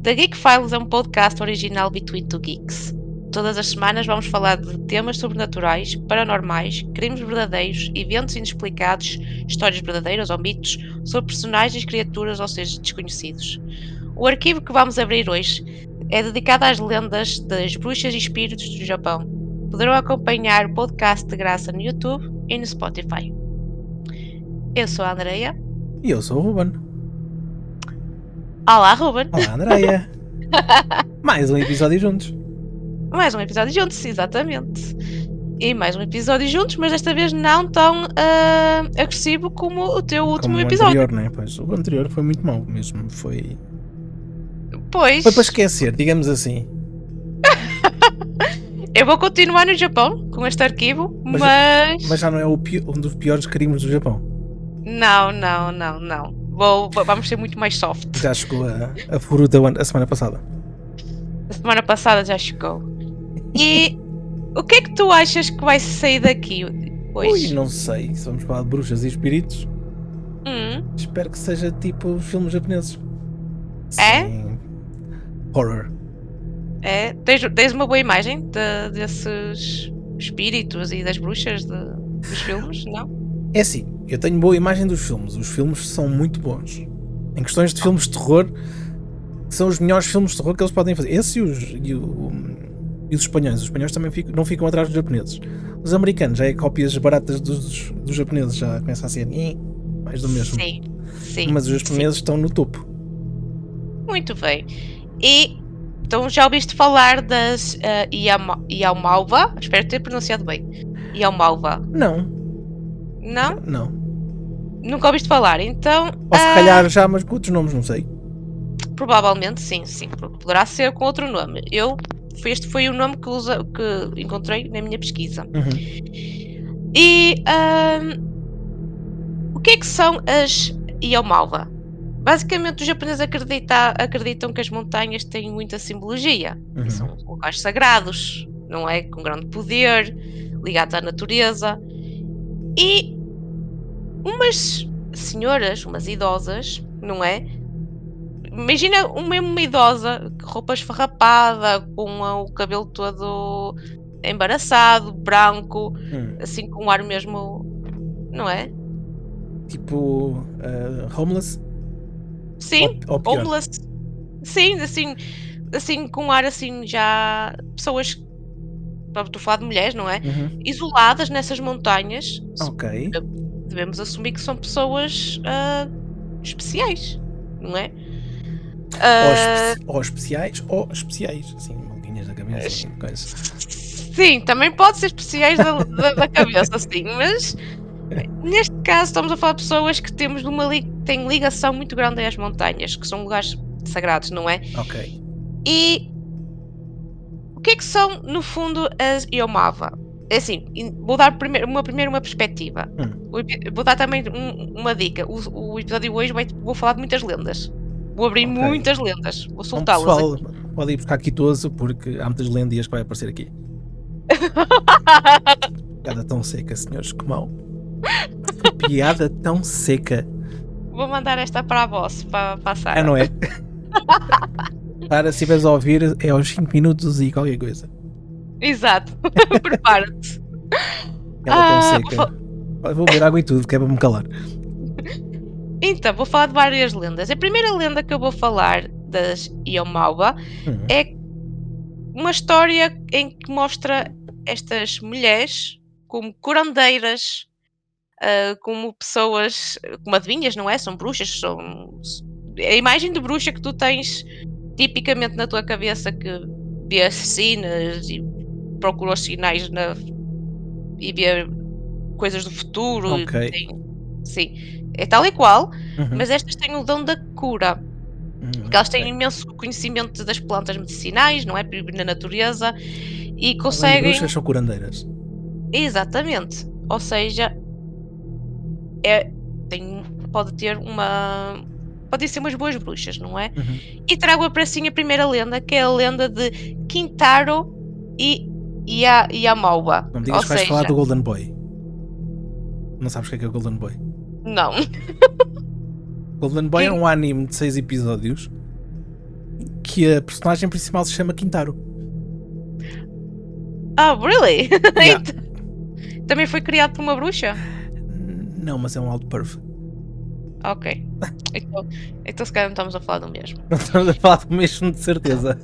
The Geek Files é um podcast original Between Two Geeks. Todas as semanas vamos falar de temas sobrenaturais, paranormais, crimes verdadeiros, eventos inexplicados, histórias verdadeiras ou mitos sobre personagens, criaturas ou seres desconhecidos. O arquivo que vamos abrir hoje é dedicado às lendas das bruxas e espíritos do Japão. Poderão acompanhar o podcast de graça no YouTube e no Spotify. Eu sou a Andreia. E eu sou o Ruben. Olá, Ruben. Olá, Andreia. Mais um episódio juntos. Mais um episódio juntos, exatamente. E mais um episódio juntos, mas desta vez não tão agressivo como o teu último episódio. Anterior, né? Pois, o anterior foi muito mau mesmo. Foi Pois. para esquecer, digamos assim. Eu vou continuar no Japão com este arquivo, mas já não é um dos piores crimes do Japão. Não. Vamos ser muito mais soft. Já chegou a Furuta a semana passada. A semana passada já chegou. E o que é que tu achas que vai sair daqui hoje? Ui, não sei. Se vamos falar de bruxas e espíritos, espero que seja tipo os filmes japoneses. É? Sim. Horror. É? Tens uma boa imagem desses espíritos e das bruxas dos filmes, não? É assim, eu tenho boa imagem dos filmes. Os filmes são muito bons. Em questões de filmes de terror, são os melhores filmes de terror que eles podem fazer. Esse e os espanhóis. Os espanhóis também não ficam atrás dos japoneses. Os americanos já é cópias baratas dos japoneses. Já começa a ser mais do mesmo. Sim. Mas os japoneses estão no topo. Muito bem. E então já ouviste falar das Yamawa? Espero ter pronunciado bem. Yamawa. Não? Não. Nunca ouviste falar, então... Ou se calhar já, mas com outros nomes, não sei. Provavelmente sim. Poderá ser com outro nome. Este foi o nome que encontrei na minha pesquisa. E o que é que são as Yamawa? Basicamente, os japoneses acreditam que as montanhas têm muita simbologia. E são locais sagrados, não é? Com grande poder, ligados à natureza. E umas senhoras, umas idosas, não é? Imagina uma idosa, roupa esfarrapada, com o cabelo todo embaraçado, branco, assim com um ar mesmo, não é? Tipo homeless? Sim, ou pior. homeless. Sim, assim com um ar assim já... Pessoas, estou a falar de mulheres, não é? Isoladas nessas montanhas. Ok. Devemos assumir que são pessoas especiais, não é? Ou especiais, assim, maluquinhas da cabeça, assim, coisas. Sim, também pode ser especiais da cabeça, sim, mas neste caso estamos a falar de pessoas que têm ligação muito grande às montanhas, que são lugares sagrados, não é? Ok. E o que é que são, no fundo, as Yamawa? É assim, vou dar uma perspectiva. Vou dar também uma dica. O episódio de hoje vou falar de muitas lendas. Vou abrir muitas lendas. Vou soltá-las. Pessoal, pode ir buscar quitoso porque há muitas lendas que vai aparecer aqui. Piada tão seca, senhores, que mal. Piada tão seca. Vou mandar esta para a voz, para passar. Não é? Para, se estiveres a ouvir, é aos 5 minutos e qualquer coisa. Exato. Prepara-te. Piada tão seca. Vou beber água e tudo, que é para me calar. Então, vou falar de várias lendas. A primeira lenda que eu vou falar das Yamawa é uma história em que mostra estas mulheres como curandeiras, como pessoas, como adivinhas, não é? São bruxas, a imagem de bruxa que tu tens tipicamente na tua cabeça, que vê sinas e procura os sinais e vê coisas do futuro. Ok. Sim, é tal e qual, mas estas têm o dom da cura. Porque elas têm imenso conhecimento das plantas medicinais, não é? Na natureza, e conseguem... bruxas são curandeiras. Exatamente. Ou seja, podem ser umas boas bruxas, não é? E trago para si a primeira lenda, que é a lenda de Kintaro e Yamawa. Não me digas que vais falar do Golden Boy. Não sabes o que é o Golden Boy? Não. Golden Boy é um anime de 6 episódios que a personagem principal se chama Quintaro. Oh, really? Yeah. Também foi criado por uma bruxa? Não, mas é um alto perf. Ok. Então se calhar não estamos a falar do mesmo. Não estamos a falar do mesmo, de certeza.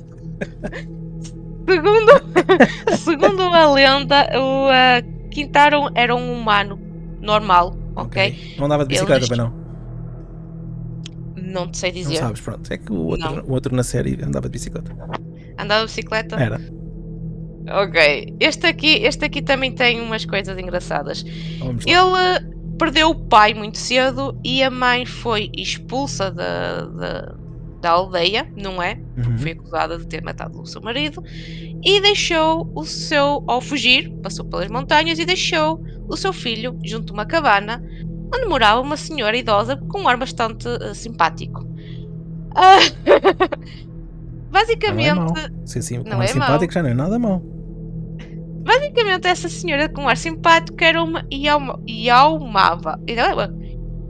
Segundo a lenda, o Quintaro era um humano normal, ok? Não andava de bicicleta, Eles- bem não? Não te sei Não dizer. sabes, pronto. É que o Não. outro na série andava de bicicleta. Andava de bicicleta? Era. Ok. Este aqui também tem umas coisas engraçadas. Vamos lá. Ele perdeu o pai muito cedo e a mãe foi expulsa da aldeia, não é? Uhum. Foi acusada de ter matado o seu marido e deixou ao fugir, passou pelas montanhas e deixou o seu filho junto a uma cabana onde morava uma senhora idosa com um ar bastante simpático. Ah, Não é mau. basicamente, Se assim, com não ar é simpático mau. já não é nada mau. Basicamente, essa senhora com ar simpático era uma Yaumava.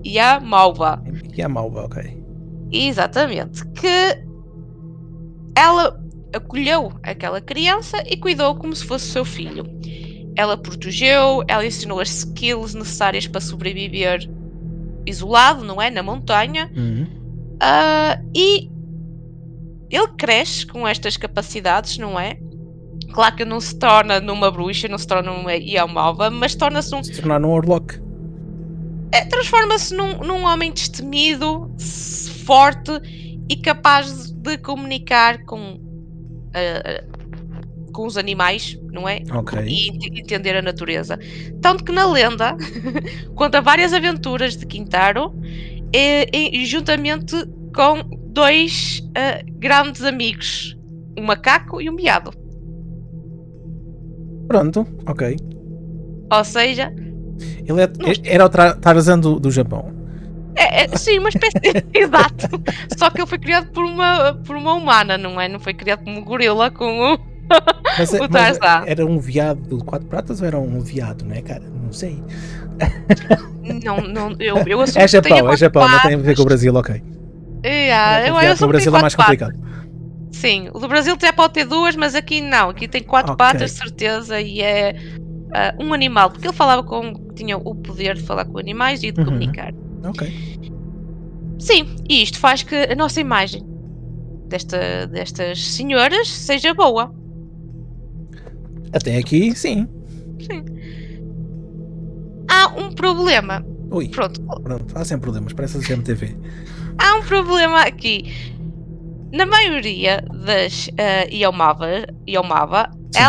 Yamalva. E é mau, ok. Exatamente. Que ela acolheu aquela criança e cuidou como se fosse o seu filho. Ela protegeu, ela ensinou as skills necessárias para sobreviver isolado, não é? Na montanha. Uhum. E ele cresce com estas capacidades, não é? Claro que não se torna numa bruxa, não se torna numa Yamalva, mas torna-se Se tornar num Orlock. transforma-se num homem destemido, forte e capaz de comunicar com os animais, não é? Ok. E entender a natureza. Tanto que na lenda conta várias aventuras de Quintaro e juntamente com dois grandes amigos, um macaco e um veado. Pronto, ok. Ou seja, Era o Tarzan do Japão. sim, uma espécie exato. Só que ele foi criado por uma humana, não é? Não foi criado como um gorila com Mas o Tarzan. era um veado de 4 pratas ou era um veado, não é, cara? Não sei. Não, eu assumo É que tenha Japão, não tem a ver patas. com o Brasil, ok. Eu O assumo que tem Brasil é mais 4 complicado. patas. Sim, o do Brasil até pode ter 2, mas aqui não. Aqui tem 4 Ok. patas, de certeza, e é um animal. Porque ele tinha o poder de falar com animais e de Uhum. comunicar. Ok. Sim, e isto faz que a nossa imagem destas senhoras seja boa. Até aqui, sim. Sim. Há um problema. Ui, Pronto, há sempre problemas, parece a CMTV. há um problema aqui. Na maioria das Iomava, Sim.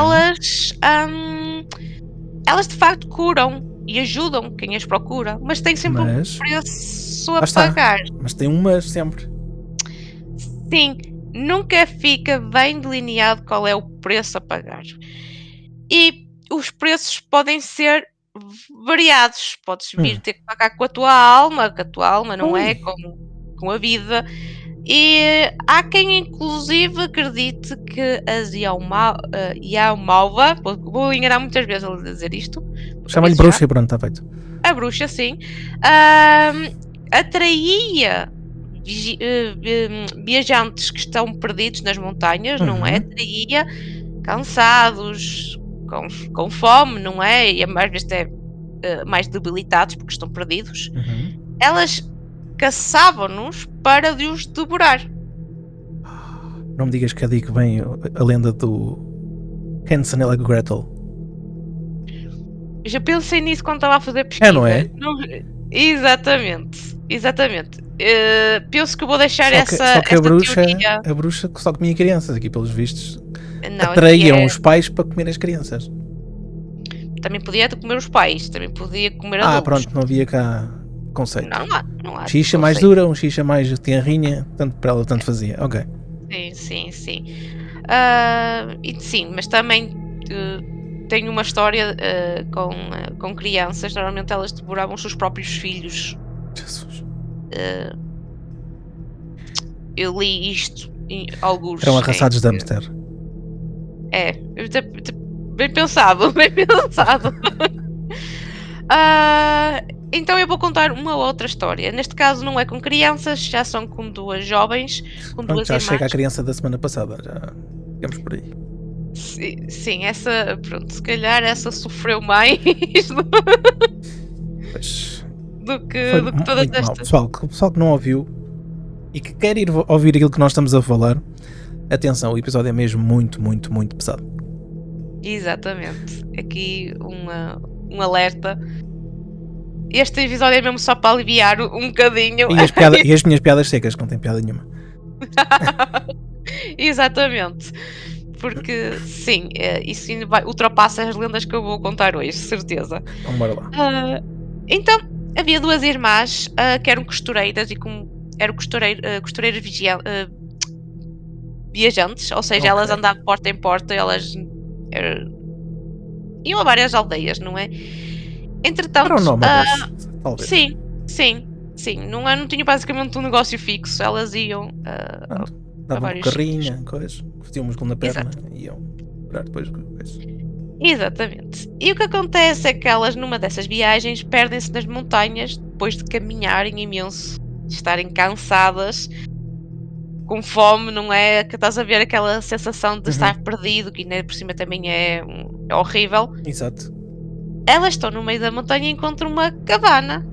elas de facto curam e ajudam quem as procura, mas tem sempre um preço a Lá está. pagar. Mas tem um mas sempre. Sim, nunca fica bem delineado qual é o preço a pagar. E os preços podem ser variados. Podes vir ter que pagar com a tua alma, não é? Com a vida. E há quem inclusive acredite que as Yamalva, vou enganar muitas vezes a dizer isto. Chama-lhe bruxa e pronto, está feito. A bruxa, sim. Atraía viajantes que estão perdidos nas montanhas, não é? Atraía cansados, com fome, não é? E às vezes até mais debilitados porque estão perdidos. Elas caçavam-nos para de os devorar. Não me digas que é daí que vem a lenda do Hansel e Gretel. Já pensei nisso quando estava a fazer pesquisa. Não é? Exatamente. Penso que vou deixar só que teoria. a bruxa só comia crianças aqui, pelos vistos. Não, atraíam os pais para comer as crianças. Também podia comer os pais, também podia comer adultos. Pronto, não havia cá conceito. Não há Xixa mais dura, um xixa mais tenrinha, tanto para ela, tanto fazia. Ok. Sim. Sim, mas também tenho uma história com crianças. Normalmente elas devoravam os seus próprios filhos. Jesus. Eu li isto em alguns. Eram arrasados de hamster. Bem pensado. Então eu vou contar uma outra história. Neste caso não é com crianças, já são com duas jovens, com Pronto, duas já irmãs. chega a criança da semana passada, já ficamos por aí. Sim, essa, pronto, se calhar essa sofreu mais Pois, do foi que todas muito mal. estas. Pessoal, o pessoal que não ouviu e que quer ir ouvir aquilo que nós estamos a falar, atenção, o episódio é mesmo muito, muito, muito pesado. Exatamente. Aqui um alerta. Este episódio é mesmo só para aliviar um bocadinho. E as minhas piadas secas, que não tem piada nenhuma. Exatamente. Porque, sim, isso ainda ultrapassa as lendas que eu vou contar hoje, certeza. Então bora lá. Então, havia duas irmãs que eram costureiras e eram costureiras viajantes, ou seja, elas Ok. andavam de porta em porta, elas iam a várias aldeias, não é? Entretanto, Eram nómadas, talvez. sim, não tinha basicamente um negócio fixo, elas iam Davam com vários carrinha, coisas, faziam músculo na perna e iam curar depois coisas. Exatamente. E o que acontece é que elas, numa dessas viagens, perdem-se nas montanhas depois de caminharem imenso, de estarem cansadas, com fome, não é? Que estás a ver aquela sensação de estar perdido, que ainda por cima também é horrível. Exato. Elas estão no meio da montanha e encontram uma cabana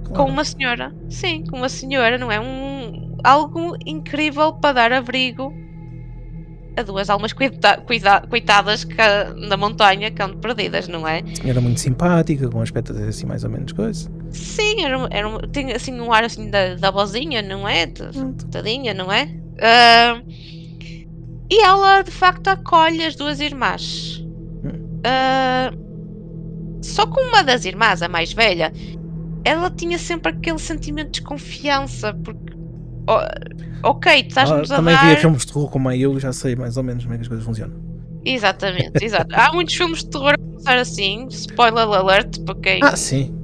com Claro. uma senhora. Sim, com uma senhora, não é? Algo incrível para dar abrigo a duas almas coitadas na montanha que andam perdidas, não é? Era muito simpática, com um aspecto assim mais ou menos coisa. Sim, tem assim um ar assim da vozinha, não é? Tadinha, não é? E ela de facto acolhe as duas irmãs. Só que uma das irmãs, a mais velha, ela tinha sempre aquele sentimento de desconfiança, porque ok, tu estás-nos a também dar... via filmes de terror como eu já sei mais ou menos como é que as coisas funcionam. Exatamente, exato. Há muitos filmes de terror a começar assim, spoiler alert para quem... Sim.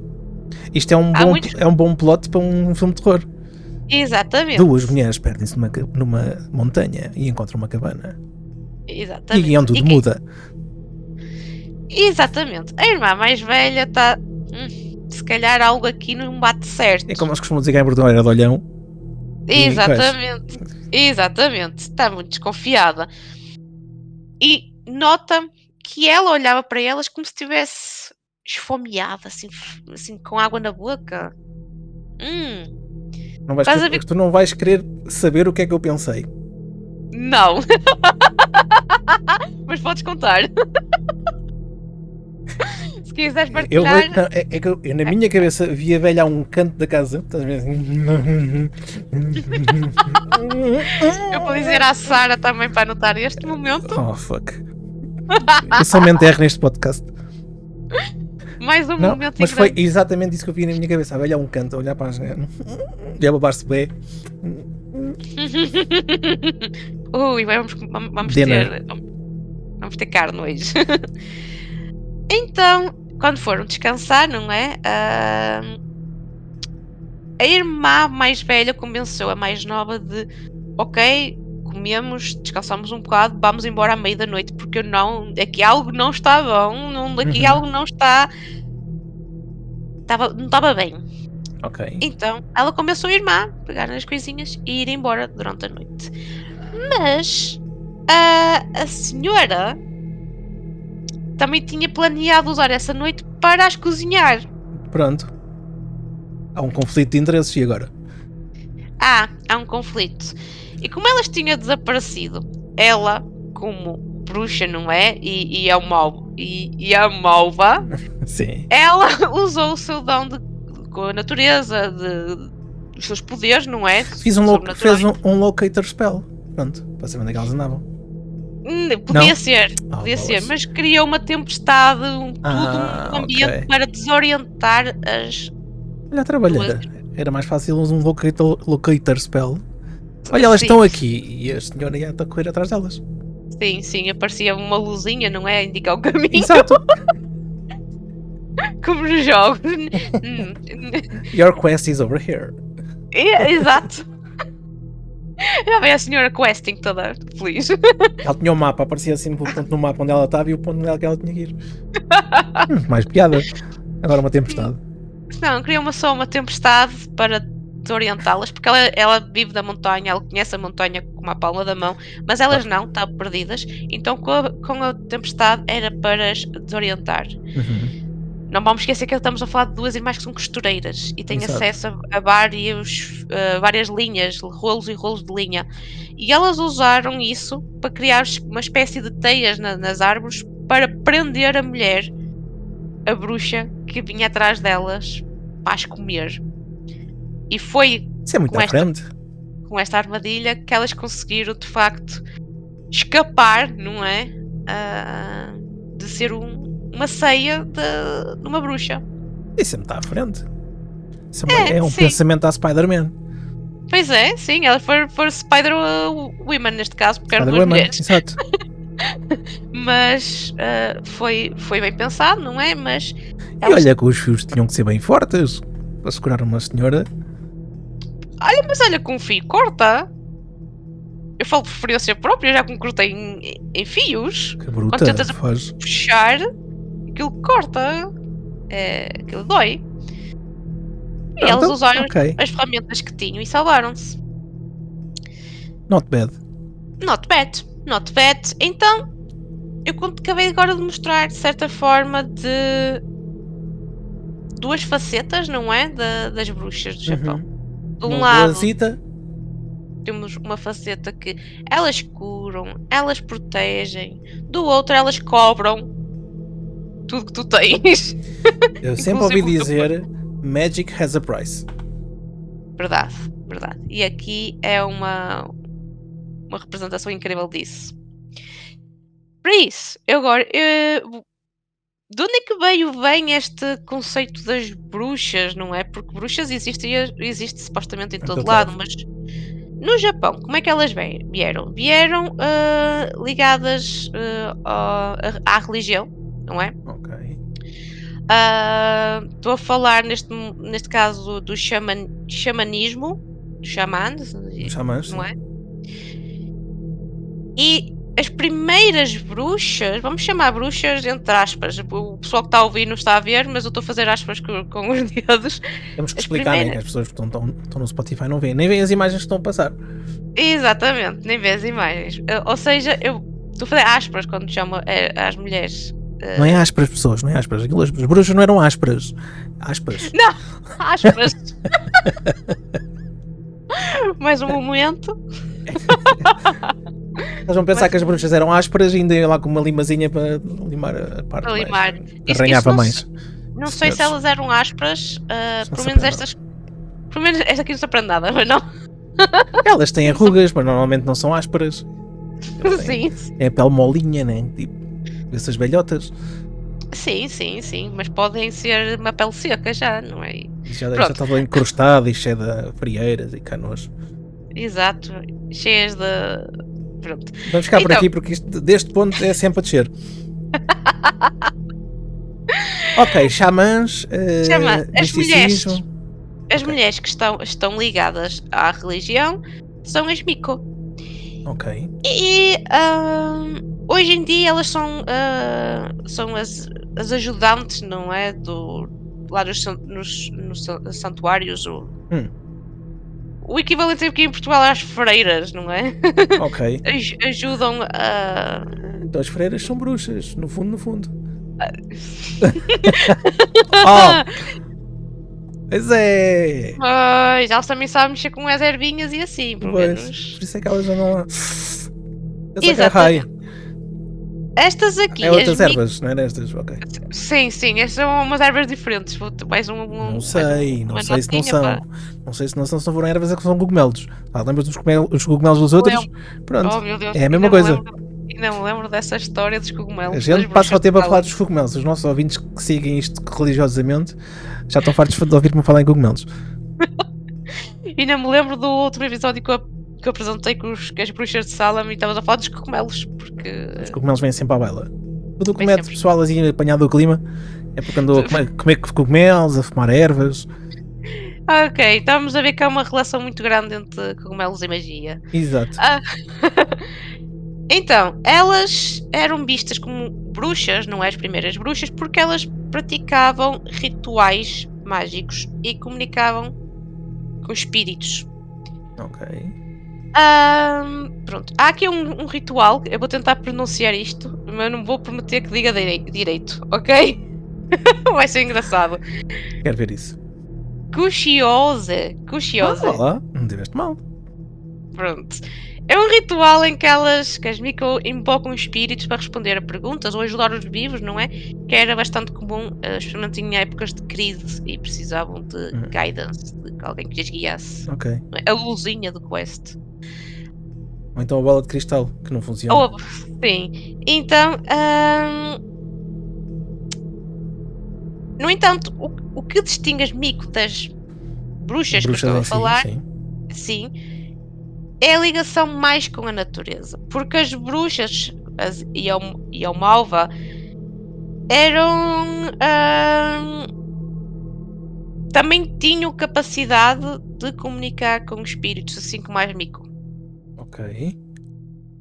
Isto é um bom plot para um filme de terror. Exatamente. Duas mulheres perdem-se numa montanha e encontram uma cabana. Exatamente. E guião tudo muda. Exatamente. A irmã mais velha está... se calhar algo aqui não bate certo. É como nós costumamos dizer que a Bordão era de olhão. Exatamente. Exatamente. Está muito desconfiada. E nota que ela olhava para elas como se estivesse esfomeada, assim com água na boca. Tu não vais querer saber o que é que eu pensei. Não. Mas podes contar. Se quiseres partilhar... Eu na minha cabeça via a velha a um canto da casa. Estás a ver assim? Eu vou dizer à Sara também para anotar este momento. Oh, fuck. Eu somente erro neste podcast. Mais um momento. Mas foi exatamente isso que eu vi na minha cabeça. A velha a um canto, a olhar para a janela e a babar-se bem. Ui, vamos ter carne hoje. Então, quando foram descansar, não é? A irmã mais velha convenceu a mais nova de ok, comemos, descansamos um bocado, vamos embora à meia da noite, porque aqui algo não está bom, aqui algo não está... não estava bem. Ok. Então, ela convenceu a irmã a pegar nas coisinhas e ir embora durante a noite. Mas a senhora também tinha planeado usar essa noite para as cozinhar. Pronto. Há um conflito de interesses e agora? Há um conflito. E como elas tinham desaparecido, ela, como bruxa, não é? E a malva, Sim. ela usou o seu dom com a natureza, dos seus poderes, não é? Fez um locator spell. Pronto, para saber onde é que elas andavam. Podia ser, mas criou uma tempestade, um ambiente para desorientar as... Olha a trabalheira. Era mais fácil usar um locator spell. Olha, elas estão aqui e a senhora ia a correr atrás delas. Sim, aparecia uma luzinha, não é? A indicar o caminho. Exato. Como nos jogos. Your quest is over here. Exato. Já veio a senhora questing toda feliz. Ela tinha um mapa, aparecia assim um ponto no mapa onde ela estava e o ponto onde ela que ela tinha que ir. Mais piada. Agora uma tempestade. Não, queria só uma tempestade para desorientá-las, porque ela vive da montanha, ela conhece a montanha como a palma da mão, mas elas Claro. não, estão perdidas. Então com a tempestade era para as desorientar. Uhum. Não vamos esquecer que estamos a falar de duas irmãs que são costureiras e têm Exato. acesso a várias linhas, rolos e rolos de linha. E elas usaram isso para criar uma espécie de teias nas árvores para prender a mulher, a bruxa, que vinha atrás delas para as comer. E foi Isso é muito com à esta, frente. com esta armadilha que elas conseguiram, de facto, escapar, não é? De ser uma ceia de uma bruxa. Isso é muito à frente. Isso é um Sim. pensamento à Spider-Man. Pois é, sim, elas foram Spider-Women neste caso, porque eram duas Spider-Woman, mulheres. exato. Mas foi bem pensado, não é? Mas E olha que os fios tinham que ser bem fortes para segurar uma senhora. olha, com um fio corta. Eu falo por experiência própria, já que me cortei em fios. Que Quando bruta, tentas faz. puxar, aquilo corta. Aquilo dói. E elas Então, usaram ok. as ferramentas que tinham e salvaram-se. Not bad. Not bad, not bad. Então, eu acabei agora de mostrar, de certa forma, de duas facetas, não é? Das bruxas do Japão. De um Uma lado, boazita. temos uma faceta que elas curam, elas protegem. Do outro, elas cobram tudo que tu tens. Eu sempre ouvi Inclusive o teu dizer Magic has a price. Verdade, verdade. E aqui é uma representação incrível disso. Para isso, eu agora. De onde é que vem este conceito das bruxas, não é? Porque bruxas existe supostamente em todo todo lado, lado. mas no Japão, como é que elas vieram? Vieram ligadas à religião, não é? Ok. Estou a falar neste caso do xamanismo, do xamã, Os xamãs, não sim. é? E as primeiras bruxas, vamos chamar bruxas entre aspas, o pessoal que está a ouvir não está a ver, mas eu estou a fazer aspas com os dedos. Temos que As explicar, né? Que primeiras, as pessoas que estão no Spotify não veem. Nem veem as imagens que estão a passar. exatamente, nem vês imagens. Ou seja, eu estou a fazer aspas quando chamo às mulheres. Não é ásperas, pessoas, não é ásperas. As bruxas não eram ásperas. Aspas. Não, aspas. Mais um momento. Elas vão pensar que as bruxas eram ásperas e ainda iam lá com uma limazinha para limar a parte Para limar. mais. Isso Arranhava não mais. Não sei se Senhores, elas eram ásperas, não pelo se menos aprende estas. Pelo menos esta aqui não se aprende nada, mas não. Elas têm arrugas, mas normalmente não são ásperas. Sim, É a pele molinha, né? Tipo, essas velhotas. sim, mas podem ser uma pele seca já, não é? E já Pronto. está toda encrustada e cheia de frieiras e canos. Exato, cheias de. Pronto. Vamos ficar por Então. aqui porque isto, deste ponto é sempre a descer. Ok, xamãs, As mulheres, misticismo. as Ok. mulheres que estão ligadas à religião são as Miko. Ok. E hoje em dia elas são as ajudantes, não é? Lá nos santuários. O equivalente aqui em Portugal às freiras, não é? Ok. Ajudam a. Então as freiras são bruxas, no fundo, no fundo. Pois é! Pois, elas também sabem mexer com as ervinhas e assim, pelo Pois, menos. por isso é que elas andam lá. Essa que é Exatamente. raio. Estas aqui, É outras as Miko. ervas, não é nestas? Ok. Sim, estas são umas ervas diferentes. Mais Não sei, não uma sei se não notinha são. para- Não sei se não foram ervas, é que são cogumelos. Lembras dos os cogumelos dos outros? Pronto. Oh meu Deus, É a ainda mesma me coisa. ainda me lembro dessa história dos cogumelos. A gente das passa o bruxas tempo a de falar Salem. dos cogumelos. Os nossos ouvintes que seguem isto religiosamente já estão fartos de ouvir-me falar em cogumelos. Ainda me lembro do outro episódio que eu apresentei com as bruxas de Salem e estavas a falar dos cogumelos, porque Os cogumelos vêm sempre à baila. Tudo o que Vem mete sempre. pessoal assim apanhado do clima é porque andou a comer cogumelos, a fumar ervas. Ok, estamos a ver que há uma relação muito grande entre cogumelos e magia. Exato. Então, elas eram vistas como bruxas, não é as primeiras bruxas, porque elas praticavam rituais mágicos e comunicavam com espíritos. Ok. Pronto, há aqui um ritual, eu vou tentar pronunciar isto, mas não vou prometer que diga direito, ok? Vai ser engraçado. Quero ver isso. Cushiose. Olá, não tiveste mal. Pronto. É um ritual em que as Miko invocam espíritos para responder a perguntas ou ajudar os vivos, não é? Que era bastante comum, especialmente em épocas de crise e precisavam de guidance, de alguém que lhes guiasse. Ok. Não é? A luzinha do quest. Ou então a bola de cristal, que não funciona. Sim. Então, no entanto, o que distingue as Miko das bruxas que eu estou a em si, falar, sim. sim, é a ligação mais com a natureza. Porque as bruxas e a Malva eram. Também tinham capacidade de comunicar com espíritos, assim como as Miko. Ok.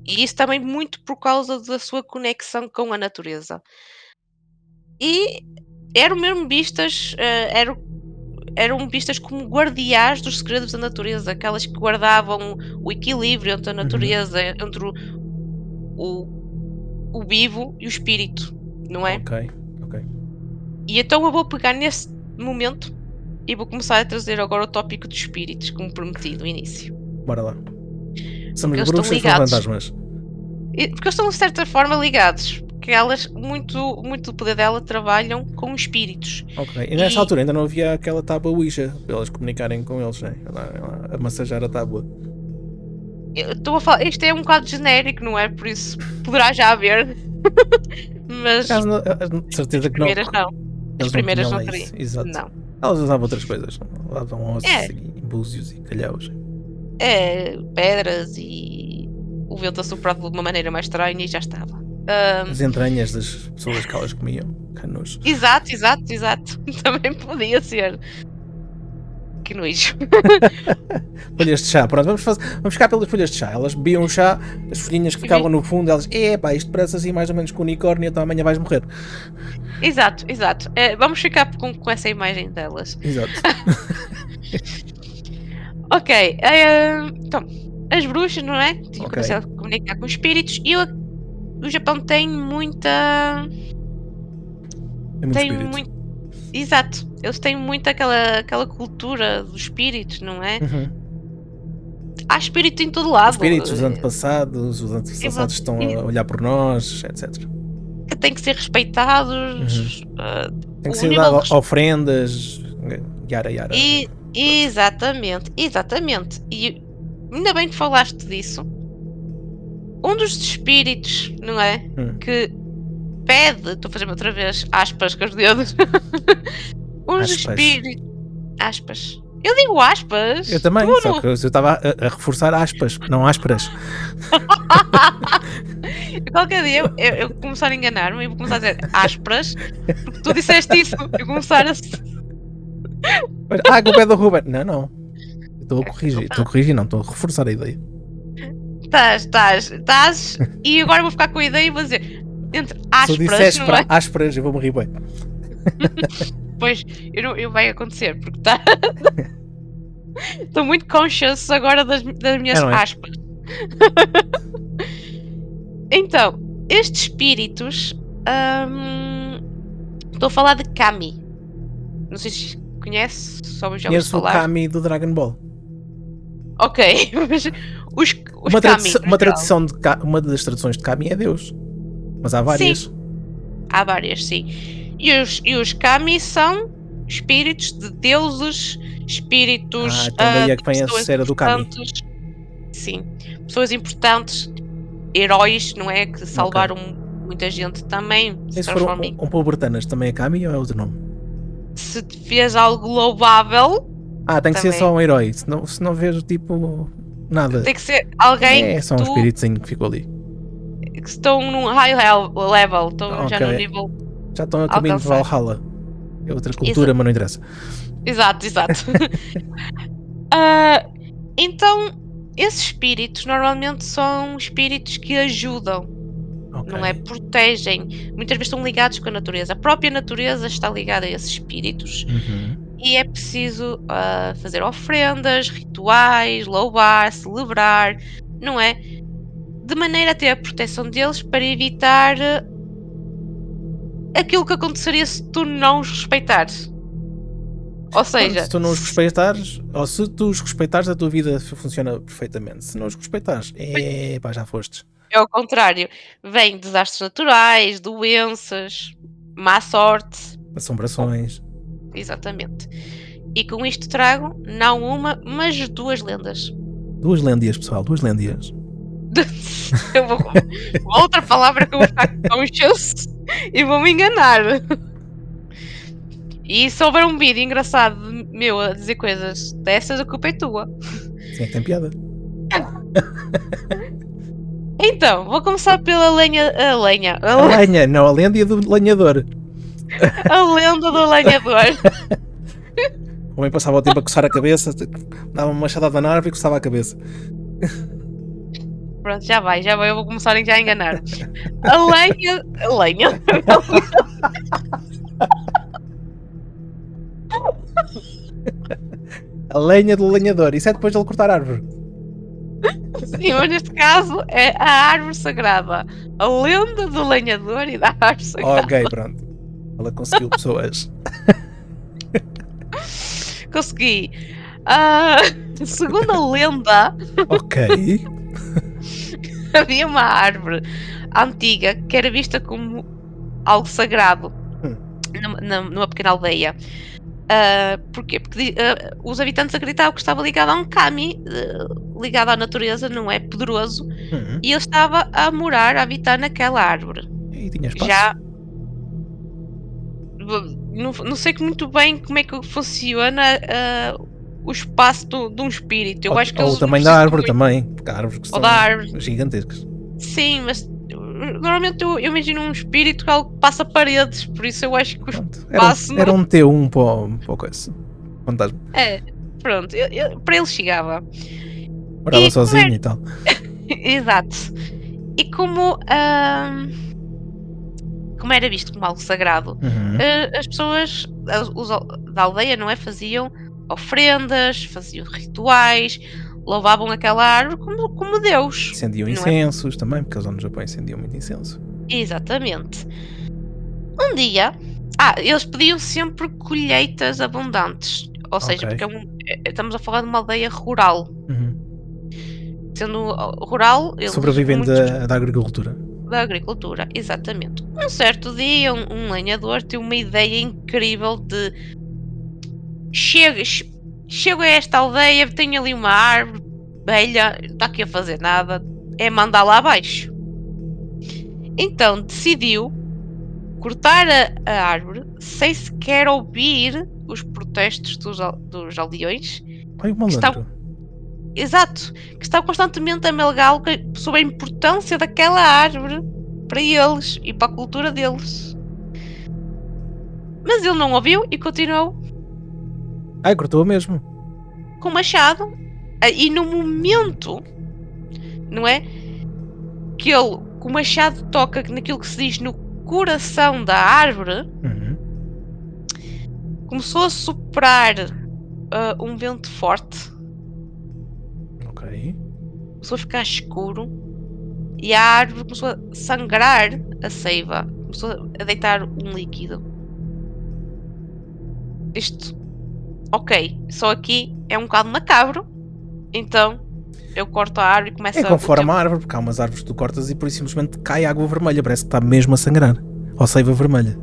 E isso também muito por causa da sua conexão com a natureza. E eram mesmo vistas, eram vistas como guardiãs dos segredos da natureza, aquelas que guardavam o equilíbrio entre a natureza, entre o vivo e o espírito, não é? Ok. E então eu vou pegar nesse momento e vou começar a trazer agora o tópico dos espíritos, como prometi no início. Bora lá. Porque Somos eles estão bruxas ou ligados. fantasmas? Porque eles estão de certa forma ligados. Porque elas, muito do poder dela, trabalham com espíritos. Ok. E nessa altura ainda não havia aquela tábua Ouija para elas comunicarem com eles, né? Ela a massajar a tábua. Eu estou a falar, isto é um bocado genérico, não é? Por isso poderá já haver. Mas Por acaso, de certeza que não. primeiras não. As Eles primeiras tinham não lá teriam. isso. Exato. Não. Elas usavam outras coisas. Usavam ossos É. e búzios e calhaus. Pedras e o vento assoprado de uma maneira mais estranha e já estava. As entranhas das pessoas que elas comiam. Canos. Exato. Também podia ser. Que nojo. Folhas de chá. Pronto, vamos ficar pelas folhas de chá. Elas bebiam o chá, as folhinhas que ficavam no fundo, elas, epá, isto parece assim mais ou menos com unicórnio, então amanhã vais morrer. Exato. Vamos ficar com essa imagem delas. Exato. Ok. Então, as bruxas, não é? Tinham Ok. capacidade de comunicar com espíritos e o Japão tem muita. É muito Tem espírito. muito. Exato. Eles têm muito aquela cultura dos espíritos, não é? Há espírito em todo lado. Os espíritos, os antepassados estão a olhar por nós, etc. Que têm que ser respeitados. Tem que o ser nível dado de ofrendas, yara. Exatamente. E ainda bem que falaste disso. Um dos espíritos, não é? Que pede, estou a fazer outra vez aspas com os dedos. Um dos espíritos. Aspas. Eu digo aspas. Eu também, só que eu estava a reforçar aspas, não ásperas. Qualquer dia eu vou começar a enganar-me e vou começar a dizer aspas, porque tu disseste isso. Eu vou começar a. A culpa é do Ruben. Não. Estou a corrigir, não, estou a reforçar a ideia. Estás. E agora vou ficar com a ideia e vou dizer entre aspas. Se eu disseste não para é? ásperas, eu vou morrer bem. Pois, eu vai acontecer, porque está. Estou muito conscious agora das minhas aspas. Então, estes espíritos. Estou a falar de Kami. Não sei se conhece, só já ouvi falar. Conheço o Kami do Dragon Ball. Ok, mas os uma das traduções de Kami é Deus. Mas há várias. Sim. Há várias, sim. E os Kami são espíritos de deuses, espíritos. Então daí é que vem a cera do Kami. Sim. Pessoas importantes, heróis, não é? Que salvaram muita gente também. Se for um Pobretanas, também é Kami ou é outro nome? Se fez algo louvável. Tem que ser só um herói. Se não vejo tipo nada. Tem que ser alguém. É só um espíritozinho que ficou ali. Que estão num high level, estão já no nível. Já estão a caminho de Valhalla. É outra cultura, mas não interessa. Exato. Então, esses espíritos normalmente são espíritos que ajudam, não é? Protegem. Muitas vezes estão ligados com a natureza. A própria natureza está ligada a esses espíritos. e é preciso fazer ofrendas, rituais, louvar, celebrar, não é? De maneira a ter a proteção deles para evitar aquilo que aconteceria se tu não os respeitares. Ou Pronto, seja, se tu não os respeitares, ou se tu os respeitares, a tua vida funciona perfeitamente. Se não os respeitares, pá, já fostes. é ao contrário, vem desastres naturais, doenças, má sorte. Bom, Assombrações. exatamente. E com isto trago não uma, mas duas lendas. 2 lêndias, pessoal, 2 lêndias. Eu vou, outra palavra que eu vou ficar conscious e vou-me enganar. E se houver um vídeo engraçado meu a dizer coisas dessas, a culpa é tua. Sim, tem piada. Então, vou começar pela lenha. A lenha. A lenha, não, a lêndia do lenhador. A lenda do lenhador. O homem passava o tempo a coçar a cabeça, dava uma machadada na árvore e coçava a cabeça. Pronto, já vai, eu vou começar já a enganar. A lenha. A lenha. A lenha do lenhador, isso é depois de ele cortar a árvore. Sim, mas neste caso é a árvore sagrada. A lenda do lenhador e da árvore sagrada. Ok, pronto. Ela conseguiu pessoas. Consegui. Segundo a lenda, Ok. havia uma árvore antiga que era vista como algo sagrado numa pequena aldeia. Porquê? Porque os habitantes acreditavam que estava ligado a um kami, ligado à natureza, não é? Poderoso, e ele estava a morar, a habitar naquela árvore. E tinha espaço. Já não sei muito bem como é que funciona o espaço de um espírito. Eu acho que ou eles também da árvore também, porque há árvores que são da árvore. gigantescas. Sim, mas normalmente eu imagino um espírito que algo passa paredes, por isso eu acho que o espaço Era um T1 para o coisa. Fantasma. É, pronto, para ele chegava. Morava sozinho e tal. Exato. E como era visto como algo sagrado, as pessoas os da aldeia, não é, faziam ofrendas, faziam rituais, louvavam aquela árvore como Deus. Incendiam não incensos também, porque eles lá no Japão incendiam muito incenso. Exatamente. Um dia, eles pediam sempre colheitas abundantes, ou seja, Ok. porque estamos a falar de uma aldeia rural. Sendo rural, eles Sobrevivem da agricultura. da agricultura, exatamente. Um certo dia, um lenhador tem uma ideia incrível de chego a esta aldeia, tenho ali uma árvore velha, não está aqui a fazer nada, é mandar lá abaixo. Então decidiu cortar a árvore sem sequer ouvir os protestos dos aldeões. Ai, o malandro. Exato, que estavam constantemente a melgá-lo sobre a importância daquela árvore para eles e para a cultura deles. Mas ele não ouviu e continuou Ai, cortou mesmo. com o machado. E no momento, não é? Que ele, com o machado, toca naquilo que se diz no coração da árvore, começou a soprar um vento forte. Ok. Começou a ficar escuro e a árvore começou a sangrar a seiva, começou a deitar um líquido. Isto, ok, só aqui é um bocado macabro, então eu corto a árvore e começo É conforme a árvore, porque há umas árvores que tu cortas e por isso simplesmente cai água vermelha, parece que está mesmo a sangrar. Ou seiva vermelha.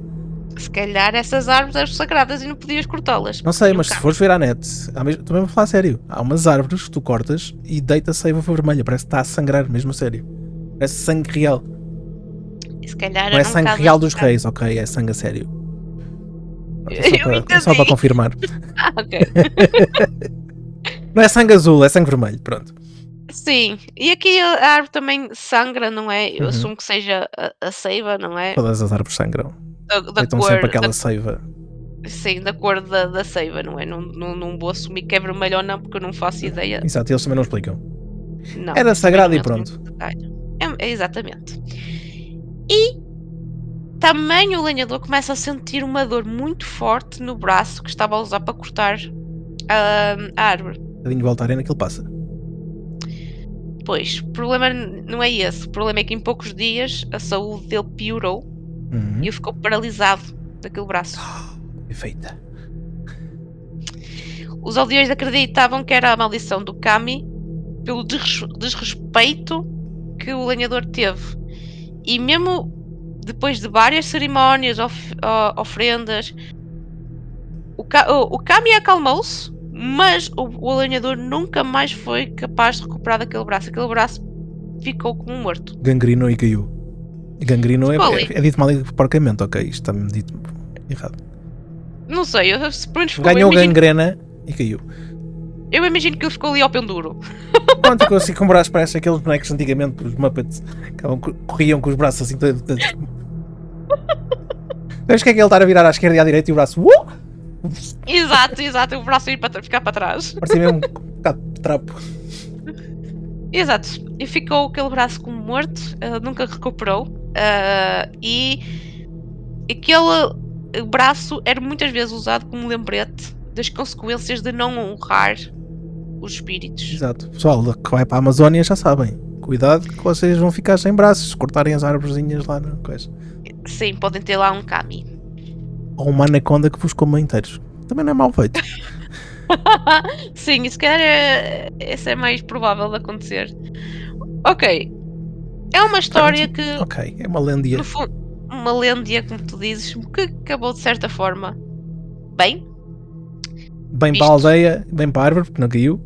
Se calhar essas árvores eram sagradas e não podias cortá-las. Não sei, mas se fores ver à net, também vou falar sério, há umas árvores que tu cortas e deita seiva vermelha, parece que está a sangrar mesmo a sério. Parece sangue real. E se calhar não é sangue real dos reis, ok, é sangue a sério. É só para confirmar. Ok. Não é sangue azul, é sangue vermelho, pronto. Sim, e aqui a árvore também sangra, não é? Eu assumo que seja a seiva, não é? Todas as árvores sangram. Da Deitam cor, sempre aquela seiva. Sim, da cor da seiva, não é? Não vou assumir que é vermelho ou não, porque eu não faço ideia. Exato, eles também não explicam. Não, Era sagrado e pronto. Exatamente. E também o lenhador começa a sentir uma dor muito forte no braço que estava a usar para cortar a árvore. Um bocadinho de volta à arena que ele passa. Pois, o problema não é esse. O problema é que em poucos dias a saúde dele piorou e ele ficou paralisado daquele braço. Perfeita. Os aldeões acreditavam que era a maldição do Kami pelo desrespeito que o lenhador teve. E mesmo depois de várias cerimónias, ofrendas, o Kami acalmou-se, mas o lenhador nunca mais foi capaz de recuperar daquele braço. Aquele braço ficou como morto. Gangrenou e caiu. Gangrenou Ficou é dito mal porcamente, ok? Isto está-me dito errado. Não sei, eu Ganhou gangrena e caiu. Eu imagino que ele ficou ali ao penduro. Quando ficou assim com o braço, parece aqueles bonecos antigamente, os Muppets, corriam com os braços assim. Sabes que é que ele estar a virar à esquerda e à direita e o braço. Exato, o braço ir para ficar para trás. Parecia mesmo um bocado de trapo. Exato, e ficou aquele braço como morto, nunca recuperou. E aquele braço era muitas vezes usado como lembrete das consequências de não honrar os espíritos. Exato. Pessoal que vai para a Amazónia já sabem. Cuidado que vocês vão ficar sem braços se cortarem as árvorezinhas lá na coisa. Sim, podem ter lá um Kami. Ou uma anaconda que vos coma inteiros. Também não é mal feito. Sim, isso calhar esse é mais provável de acontecer. Ok. É uma história que... Ok, é uma lendia. No fundo, uma lendia, como tu dizes, que acabou de certa forma bem. Bem para a aldeia, bem para a árvore, porque não caiu.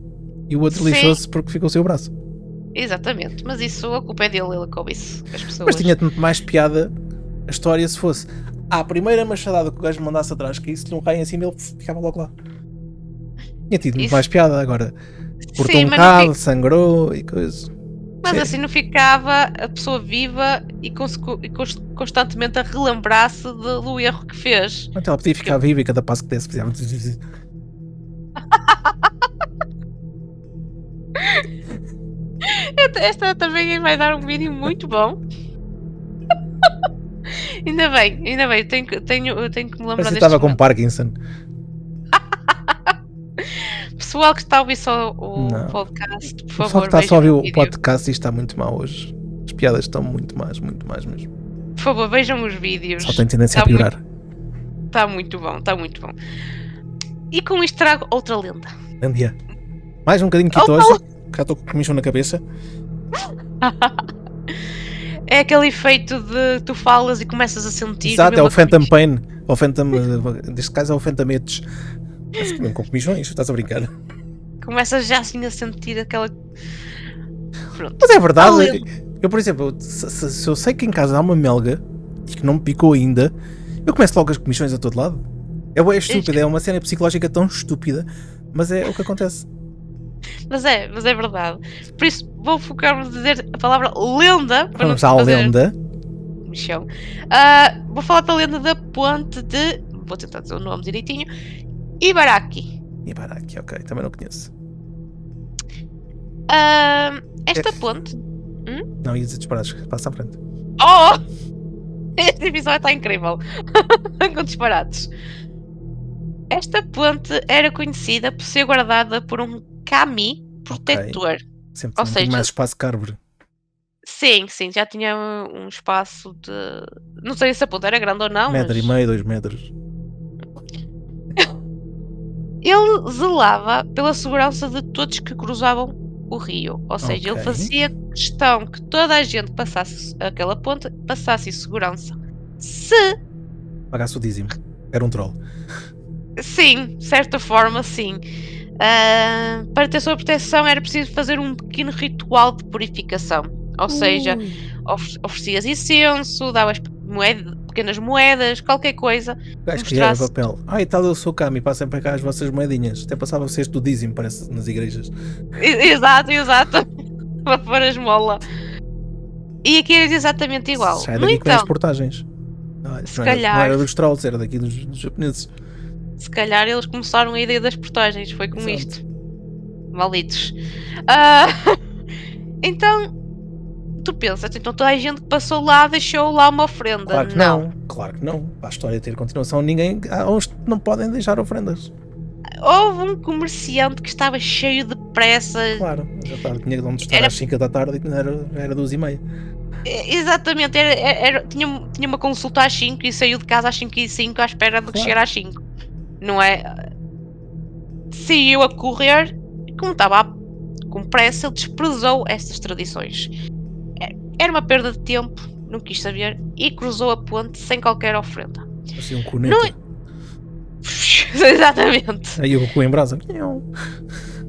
E o outro Sim. lixou-se porque ficou sem o braço. Exatamente, mas isso a culpa é dele, ele acabou isso. As pessoas. Mas tinha muito mais piada a história se fosse a primeira machadada que o gajo mandasse atrás, que isso-lhe um raio em cima, ele ficava logo lá. Tinha tido muito mais piada. Agora cortou Sim, um bocado, sangrou e coisa. Mas Sim. assim não ficava a pessoa viva e constantemente a relembrar-se do erro que fez. Então ela podia ficar viva e cada passo que desse fazia. Esta também vai dar um vídeo muito bom. Ainda bem, eu tenho que me lembrar Mas deste estava com momento. Parkinson. Pessoal que está a ouvir só o Não. podcast, por O pessoal favor, que está só a ouvir vejam o podcast e está muito mal hoje. As piadas estão muito más mesmo. Por favor, vejam os vídeos. Só tem tendência a piorar. Está muito bom. E com isto trago outra lenda. Lendia. Mais um bocadinho quitoso. Já estou com comichão na cabeça. É aquele efeito de tu falas e começas a sentir. Exato, é o Phantom Pain. Ou Phantom. Neste caso é o Phantom Edge. Com comichões, estás a brincar. Começas já assim a sentir aquela. Pronto. Mas é verdade. Eu, por exemplo, se eu sei que em casa há uma melga e que não me picou ainda, eu começo logo as comichões a todo lado. É estúpido, é uma cena psicológica tão estúpida, mas é o que acontece. Mas é verdade. Por isso vou focar-me a dizer a palavra lenda. Para Vamos à lenda. Michão. Vou falar da lenda da ponte de. Vou tentar dizer o nome direitinho. Ibaraki. Ibaraki, ok, também não conheço. Esta ponte. Não, ia dizer disparados, passa à frente. Oh! Este episódio está incrível. Com disparates. Esta ponte era conhecida por ser guardada por um Kami protetor. Okay. Sempre tem mais espaço que árvore. Sim, já tinha um espaço de. Não sei se a ponte era grande ou não. 1,5 m, 2 metros. Ele zelava pela segurança de todos que cruzavam o rio. Ou seja, ele fazia questão que toda a gente passasse aquela ponte, passasse em segurança. Se pagasse o dízimo. Era um troll. Sim, de certa forma, sim. Para ter sua proteção era preciso fazer um pequeno ritual de purificação. Ou seja, oferecias incenso, davas pequenas moedas, qualquer coisa. Acho que era papel. E tal, eu sou Kami, passem para cá as vossas moedinhas. Até passava a ser do dízimo, parece, nas igrejas. Exato. Para pôr a esmola. E aqui era exatamente igual. Já é daqui que vem as portagens. Se calhar. Não era dos trolls, era daqui dos japoneses. Se calhar eles começaram a ideia das portagens, foi com isto. Malditos. Então, tu pensas, então toda a gente que passou lá deixou lá uma ofrenda. Claro que não. Claro que não. Para a história ter continuação, há uns que não podem deixar ofrendas. Houve um comerciante que estava cheio de pressa. Claro, já tarde, tinha de onde estar Era às 5 da tarde e era 2h30. exatamente, tinha uma consulta às 5 e saiu de casa às 5h05 à espera de Claro. chegar às 5. Não é? Saiu a correr e como estava com pressa, ele desprezou essas tradições. Era uma perda de tempo, não quis saber e cruzou a ponte sem qualquer ofrenda. Assim, um Não corneto. é- Exatamente. Aí o Goku em brasa.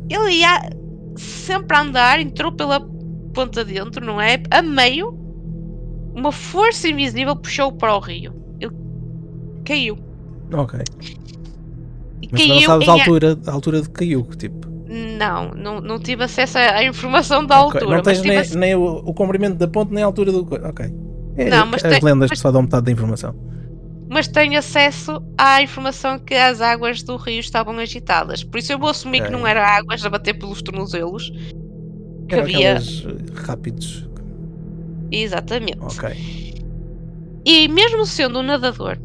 Ele ia sempre a andar, entrou pela ponta dentro, não é? A meio, uma força invisível puxou-o para o rio. Ele caiu. Ok. E Mas também não caiu sabes em a altura de que caiu, tipo. Não tive acesso à informação da Ok. altura. Não tens mas tive nem o comprimento da ponte, nem a altura do. Ok. Não, mas As lendas que só dão metade da informação. mas tenho acesso à informação que as águas do rio estavam agitadas. Por isso eu vou assumir que não era águas a bater pelos tornozelos. Que Eram havia. aqueles rápidos. Exatamente. Ok. E mesmo sendo um nadador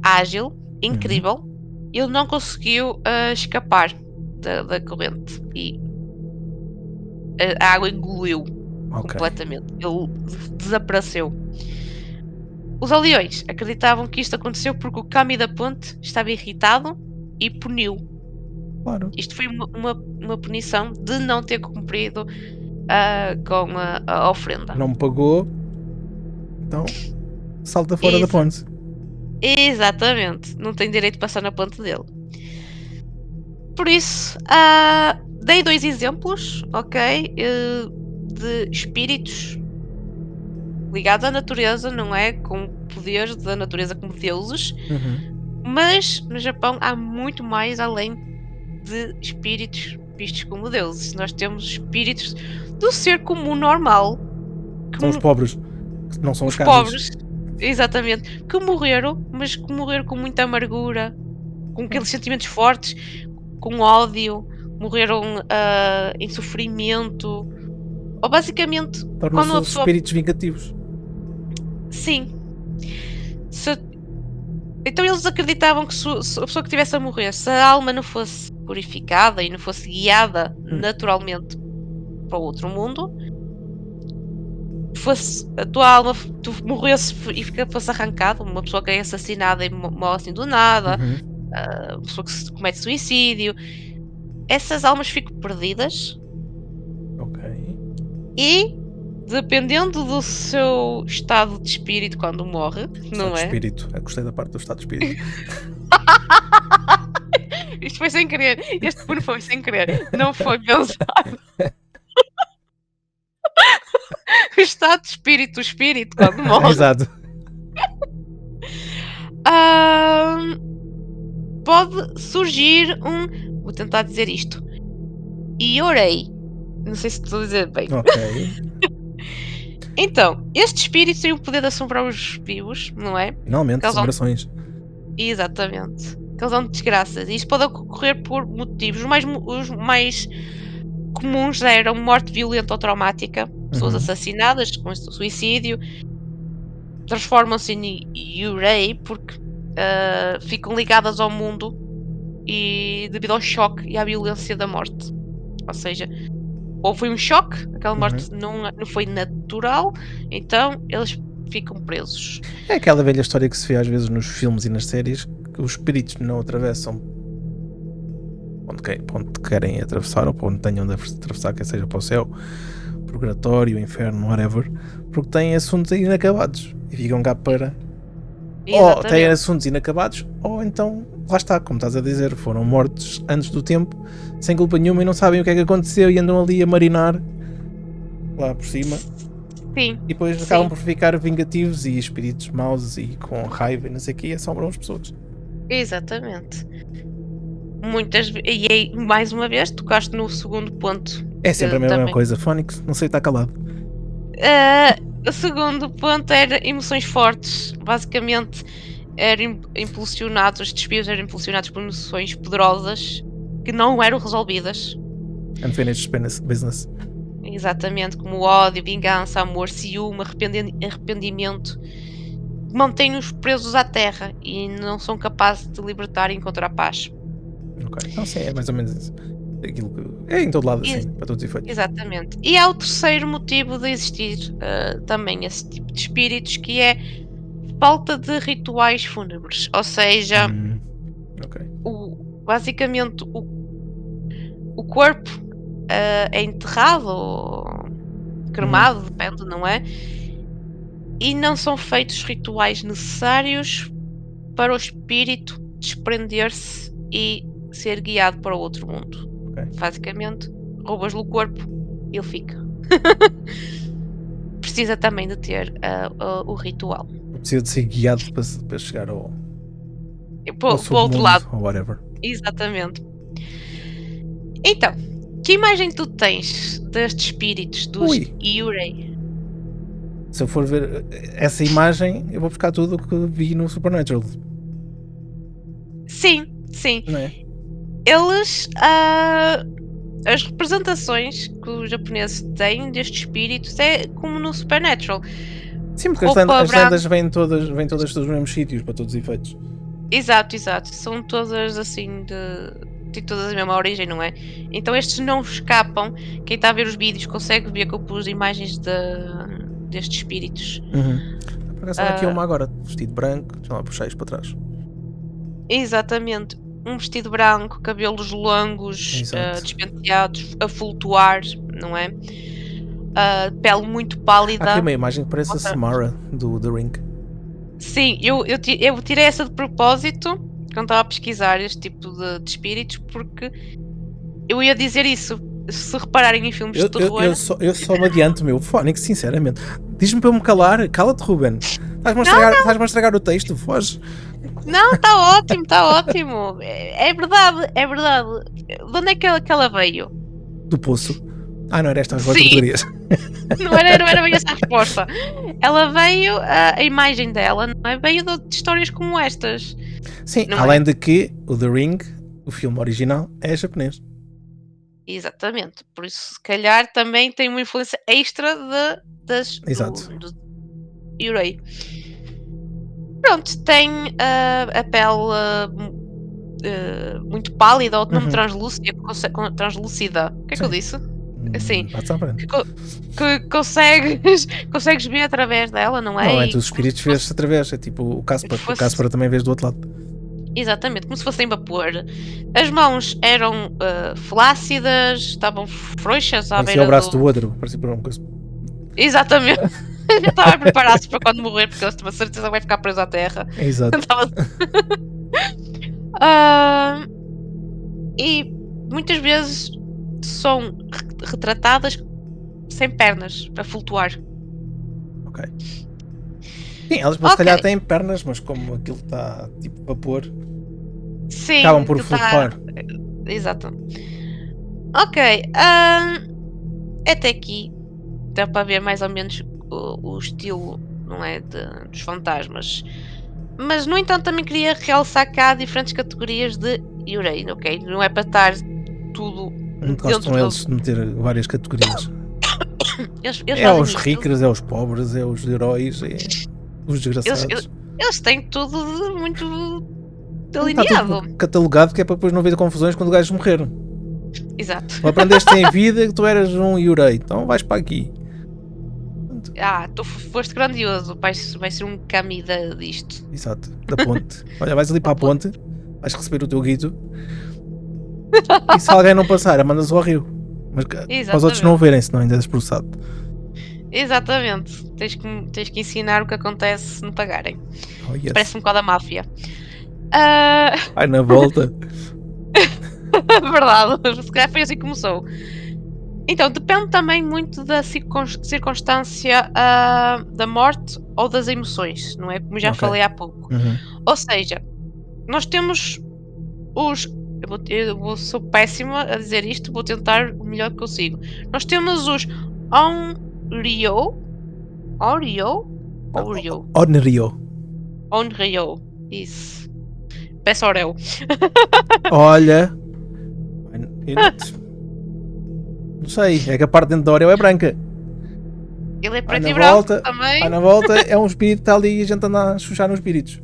ágil, incrível, ele não conseguiu escapar da corrente. E a água engoliu completamente. Ele desapareceu. Os aldeões acreditavam que isto aconteceu porque o Kami da ponte estava irritado e puniu. Claro. Isto foi uma punição de não ter cumprido com a ofrenda. Não me pagou. Então, salta fora da ponte. Exatamente. Não tem direito de passar na ponte dele. Por isso, dei 2 exemplos, ok? De espíritos ligados à natureza, não é? Com poderes da natureza como deuses. Mas no Japão há muito mais além de espíritos vistos como deuses. Nós temos espíritos do ser comum normal. São os pobres. Não são os pobres. Exatamente. Que morreram, mas que morreram com muita amargura, com aqueles sentimentos fortes, com ódio, morreram em sofrimento. Ou basicamente, tornam-se os espíritos vingativos. Sim. Então eles acreditavam que se a pessoa que estivesse a morrer, se a alma não fosse purificada e não fosse guiada naturalmente para o outro mundo, fosse a tua alma, tu morresse e fosse arrancado, uma pessoa que é assassinada e morre assim do nada, uma pessoa que comete suicídio, essas almas ficam perdidas. Ok. E dependendo do seu estado de espírito quando morre, não é? Espírito. Eu gostei da parte do estado de espírito. Isto foi sem querer. Este pulo foi sem querer. Não foi pensado. O estado de espírito, o espírito quando morre. Exato. Pode surgir vou tentar dizer isto. Iorei. Não sei se estou a dizer bem. Ok. Então, estes espíritos têm o poder de assombrar os vivos, não é? Finalmente, assombrações. Exatamente. Causam desgraças. E isto pode ocorrer por motivos. Os mais comuns eram morte violenta ou traumática, pessoas assassinadas com suicídio, transformam-se em Yurei porque ficam ligadas ao mundo e devido ao choque e à violência da morte. Ou seja, ou foi um choque, aquela morte não foi natural, então eles ficam presos. É aquela velha história que se vê às vezes nos filmes e nas séries, que os espíritos não atravessam onde querem atravessar ou para onde tenham de atravessar, quer seja para o céu, purgatório, inferno, whatever, porque têm assuntos inacabados e ficam cá para... Ou têm assuntos inacabados, ou então, lá está, como estás a dizer, foram mortos antes do tempo, sem culpa nenhuma e não sabem o que é que aconteceu e andam ali a marinar lá por cima. Sim. E depois acabam por ficar vingativos e espíritos maus e com raiva e não sei o que, e assombram as pessoas. Exatamente. E aí, mais uma vez, tocaste no segundo ponto. É sempre a mesma coisa, Fónix, não sei, está calado. O segundo ponto era emoções fortes. Basicamente, eram impulsionados, os desvios eram impulsionados por emoções poderosas que não eram resolvidas. Unfinished business. Exatamente, como ódio, vingança, amor, ciúme, arrependimento. mantém-os presos à terra e não são capazes de libertar e encontrar paz. Ok. Então sim, é mais ou menos isso. Aquilo que é em todo lado assim, para todos os efeitos. Exatamente. E há o terceiro motivo de existir também esse tipo de espíritos, que é falta de rituais fúnebres. Ou seja, Ok. basicamente o corpo é enterrado ou cremado, depende, não é? E não são feitos rituais necessários para o espírito desprender-se e ser guiado para o outro mundo. Ok. Basicamente, roubas-lhe o corpo, ele fica. Precisa também de ter o ritual. Precisa de ser guiado para chegar ao Para o outro submundo lado. ou whatever. Exatamente. Então, que imagem tu tens destes espíritos, dos Ui. Yurei? Se eu for ver essa imagem, eu vou buscar tudo o que vi no Supernatural, Sim, sim. não é? Eles, as representações que os japoneses têm destes espíritos é como no Supernatural. Sim, porque as Roupa lendas vêm todas dos mesmos sítios, para todos os efeitos. Exato. São todas assim têm todas a mesma origem, não é? Então estes não escapam. Quem está a ver os vídeos consegue ver que eu pus imagens destes espíritos. Por acaso aqui uma agora, vestido branco, deixa lá puxar isto para trás. Exatamente. Um vestido branco, cabelos longos, Exato. despenteados, a flutuar, não é? Pele muito Há pálida. aqui uma imagem que parece a Samara do The Ring. Sim, eu tirei essa de propósito quando estava a pesquisar este tipo de espíritos, porque eu ia dizer isso. Se repararem em filmes de terror. Eu só me adianto, meu Fónix, sinceramente. Diz-me para eu me calar, cala-te, Ruben. Estás-me a estragar o texto, foge. Não, está ótimo, está ótimo. É verdade, é verdade. De onde é que ela veio? Do poço. Não era estas as Sim. categorias. Não era bem essa a resposta. Ela veio, a imagem dela, não é? Veio de histórias como estas. Sim, não além é? de que o The Ring, o filme original, é japonês. Exatamente. Por isso, se calhar, também tem uma influência extra Exato. do Yurei. Pronto, tem a pele muito pálida ou mesmo translúcida. Translúcida. O que é que eu disse? Assim, que consegues ver através dela, não é? Não é E dos espíritos vês através, é tipo o Casper. O Casper também vês do outro lado. Exatamente, como se fossem vapor. As mãos eram flácidas, estavam frouxas à Parecia beira o braço do outro. Parecia por uma coisa. Exatamente. Já estava a preparar-se para quando morrer, porque eu tenho certeza que vai ficar preso à terra. Exato. E muitas vezes são retratadas sem pernas, a flutuar. Ok. Sim, elas se calhar têm pernas, mas como aquilo está tipo vapor, sim, acabam por flutuar. Exato. Ok. Até aqui dá para ver mais ou menos o estilo, não é? Dos fantasmas. Mas, no entanto, também queria realçar que há diferentes categorias de Yurei, ok? Não é para estar tudo dentro Gostam eles de meter várias categorias. Eles É fazem os isso. ricos, é os pobres, é os heróis, é os desgraçados. Eles têm tudo muito Está delineado. tudo catalogado, que é para depois não haver confusões quando o gajo morrer. Exato. Tu aprendeste em vida que tu eras um Yurei, então vais para aqui. Tu foste grandioso, vai ser um kami disto. Exato, da ponte. Olha, vais ali para a ponte, vais receber o teu guito. E se alguém não passar, mandas-o ao rio. Mas para os outros não o verem, senão ainda és expulsado. Exatamente. Tens que ensinar o que acontece se não pagarem. Oh, yes. Parece um bocado a máfia. Vai na volta. Verdade, se calhar foi assim que começou. Então, depende também muito da circunstância da morte ou das emoções, não é? Como já falei há pouco. Ou seja, nós temos os... Eu sou péssima a dizer isto, vou tentar o melhor que consigo. Nós temos os Onryo. Onryo. Isso. Peço orel. Olha... Não sei, é que a parte dentro da Oreo é branca. Ele é Vai preto na e branco volta, também. vai na volta, é um espírito que está ali e a gente anda a chuchar nos espíritos.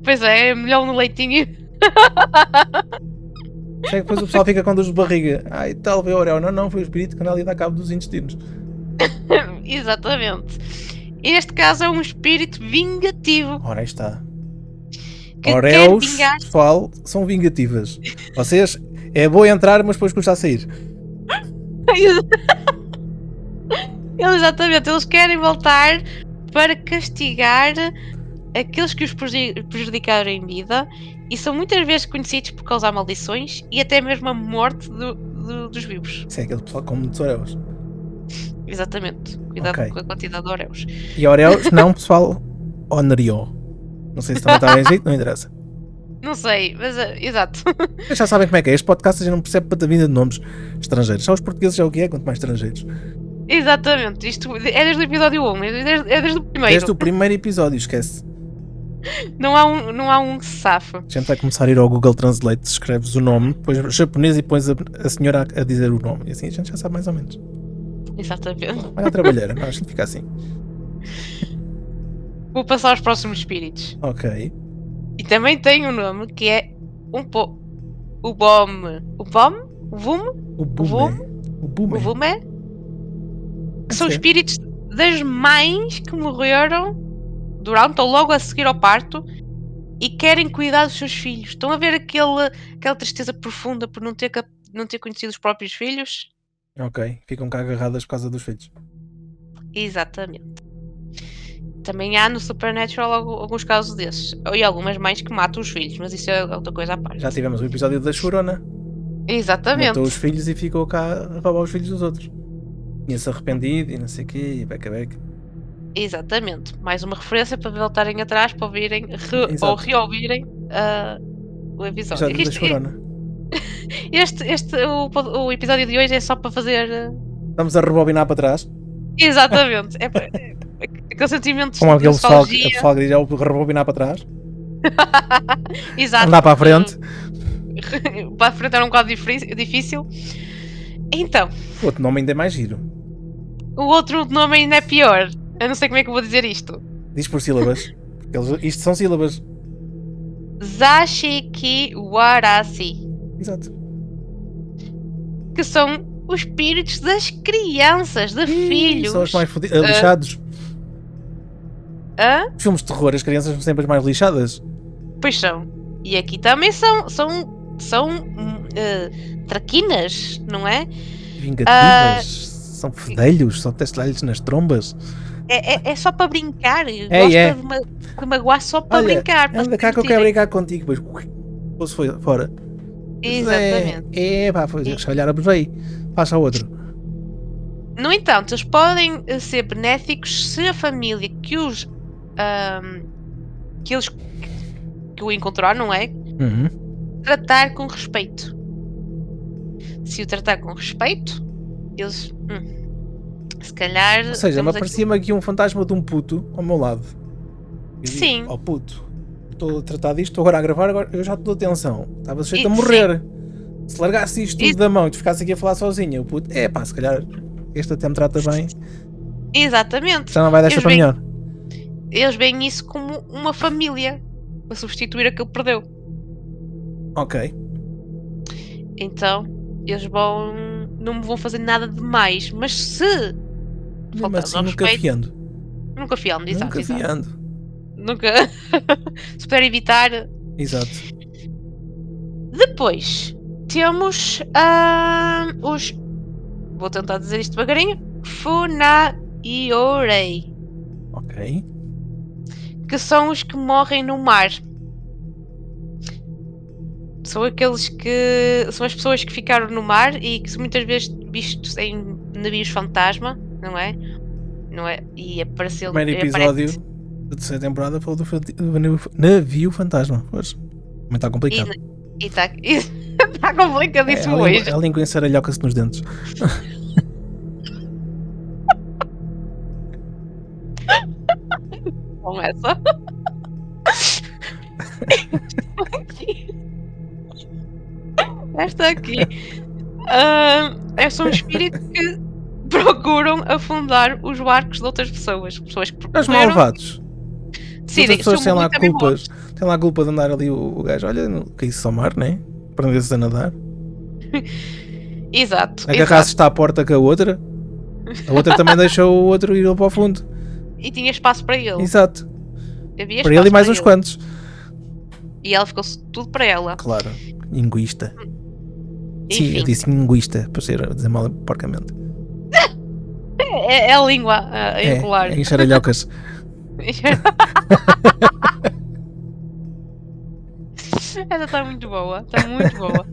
Pois é melhor no leitinho. Sei que depois o pessoal fica com dores de barriga. Ai, tal, vê Orel. Não, foi o espírito que anda ali a dar cabo dos intestinos. Exatamente. Este caso é um espírito vingativo Ora, aí está. que quer Oreos, vingar. pessoal, são vingativas. Vocês, é bom entrar, mas depois custa a sair. Exatamente, eles querem voltar para castigar aqueles que os prejudicaram em vida e são muitas vezes conhecidos por causar maldições e até mesmo a morte dos vivos. Isso é aquele pessoal com muitos Oreos. Exatamente, cuidado Ok. com a quantidade de Oreos. E Oreos, não, pessoal, Onerio. Não sei se também está bem jeito, não interessa. Não sei, mas exato. Vocês já sabem como é que é. Este podcast a gente não percebe para a vida de nomes estrangeiros. Só os portugueses é o que é, quanto mais estrangeiros. Exatamente, isto é desde o episódio 1, é desde o primeiro. Desde o primeiro episódio, esquece. Não há um que se safa. A gente vai começar a ir ao Google Translate, escreves o nome, depois japonês e pões a senhora a dizer o nome. E assim a gente já sabe mais ou menos. Exatamente. Olha a trabalhar, não, a gente fica assim. Vou passar aos próximos espíritos. Ok. E também tem um nome que é o Bom. O Bom? O Vume? O Bume. O Bume. O Vume? Que são espíritos das mães que morreram durante ou logo a seguir ao parto e querem cuidar dos seus filhos. Estão a ver aquela tristeza profunda por não ter conhecido os próprios filhos? Ok, ficam cá agarradas por causa dos filhos. Exatamente. Também há no Supernatural alguns casos desses. E algumas mães que matam os filhos, mas isso é outra coisa à parte. Já tivemos o episódio da Chorona. Exatamente. Matou os filhos e ficou cá a roubar os filhos dos outros. Tinha-se arrependido e não sei o quê, e beca. Exatamente. Mais uma referência para voltarem atrás, para ouvirem ou reouvirem o episódio. Da Chorona. O episódio de hoje é só para fazer. Estamos a rebobinar para trás. Exatamente. Aquele sentimento Com aquele de pessoal nostalgia. que diz o rebobinar para trás. Exato. Andar para a frente. Para a frente era um bocado difícil. Então. O outro nome ainda é mais giro. O outro nome ainda é pior. Eu não sei como é que eu vou dizer isto. Diz por sílabas. Isto são sílabas. Zashiki Warasi. Exato. Que são os espíritos das crianças, de filhos. São os mais lixados. Hã? Filmes de terror, as crianças são sempre as mais lixadas. Pois são. E aqui também são traquinas, não é? Vingativas. São fedelhos, são testelhos nas trombas. É só para brincar. Gosta de magoar só para brincar. Para anda cá que eu quero brincar contigo. Depois foi fora. Exatamente. Se calhar abusei. Passa outro. No entanto, eles podem ser benéficos se a família que o encontrar, não é? Tratar com respeito. Se o tratar com respeito, eles se calhar. Ou seja, aparecia-me aqui um fantasma de um puto ao meu lado. Sim. Ó puto, estou a tratar disto, estou agora a gravar, agora eu já te dou atenção. Estava sujeito a morrer. Se largasse isto tudo da mão e tu ficasse aqui a falar sozinha, o puto, se calhar este até me trata bem. Exatamente. Já não vai deixar para melhor. Eles veem isso como uma família para substituir a que ele perdeu. Ok. Então, eles não me vão fazer nada de mais, mas se Mas assim, nunca fiando. Nunca fiando, exato. Nunca fiando. Nunca. Se puder evitar. Exato. Depois temos os. Vou tentar dizer isto devagarinho. Funaiorei. Ok. Que são os que morrem no mar. São aqueles que. São as pessoas que ficaram no mar e que são muitas vezes vistos em navios fantasma, não é? Não é? E apareceu. O primeiro episódio da terceira temporada foi do navio fantasma. Pois. Também está complicado. E está complicadíssimo hoje. A língua ensaralhoca-se nos dentes. Com essa. Esta aqui. É só um espírito que procuram afundar os barcos de outras pessoas. Pessoas que Os percorreram, malvados. As decidem, pessoas se eu têm lá morrer também morro. culpas. Têm lá a culpa de andar ali o gajo. Olha, que isso ao mar, né? Aprender-se a nadar. Exato, Agarrar-se exato. está à porta com a outra. A outra também deixou o outro ir para o fundo. E tinha espaço para ele. Exato. Havia Para ele e espaço mais para uns ele. quantos. E ela ficou tudo para ela. Claro. Linguista. Sim, Enfim, eu disse linguista, para dizer mal porcamente. é a língua a enrolar. É enxaralhocas. Essa está muito boa, está muito boa.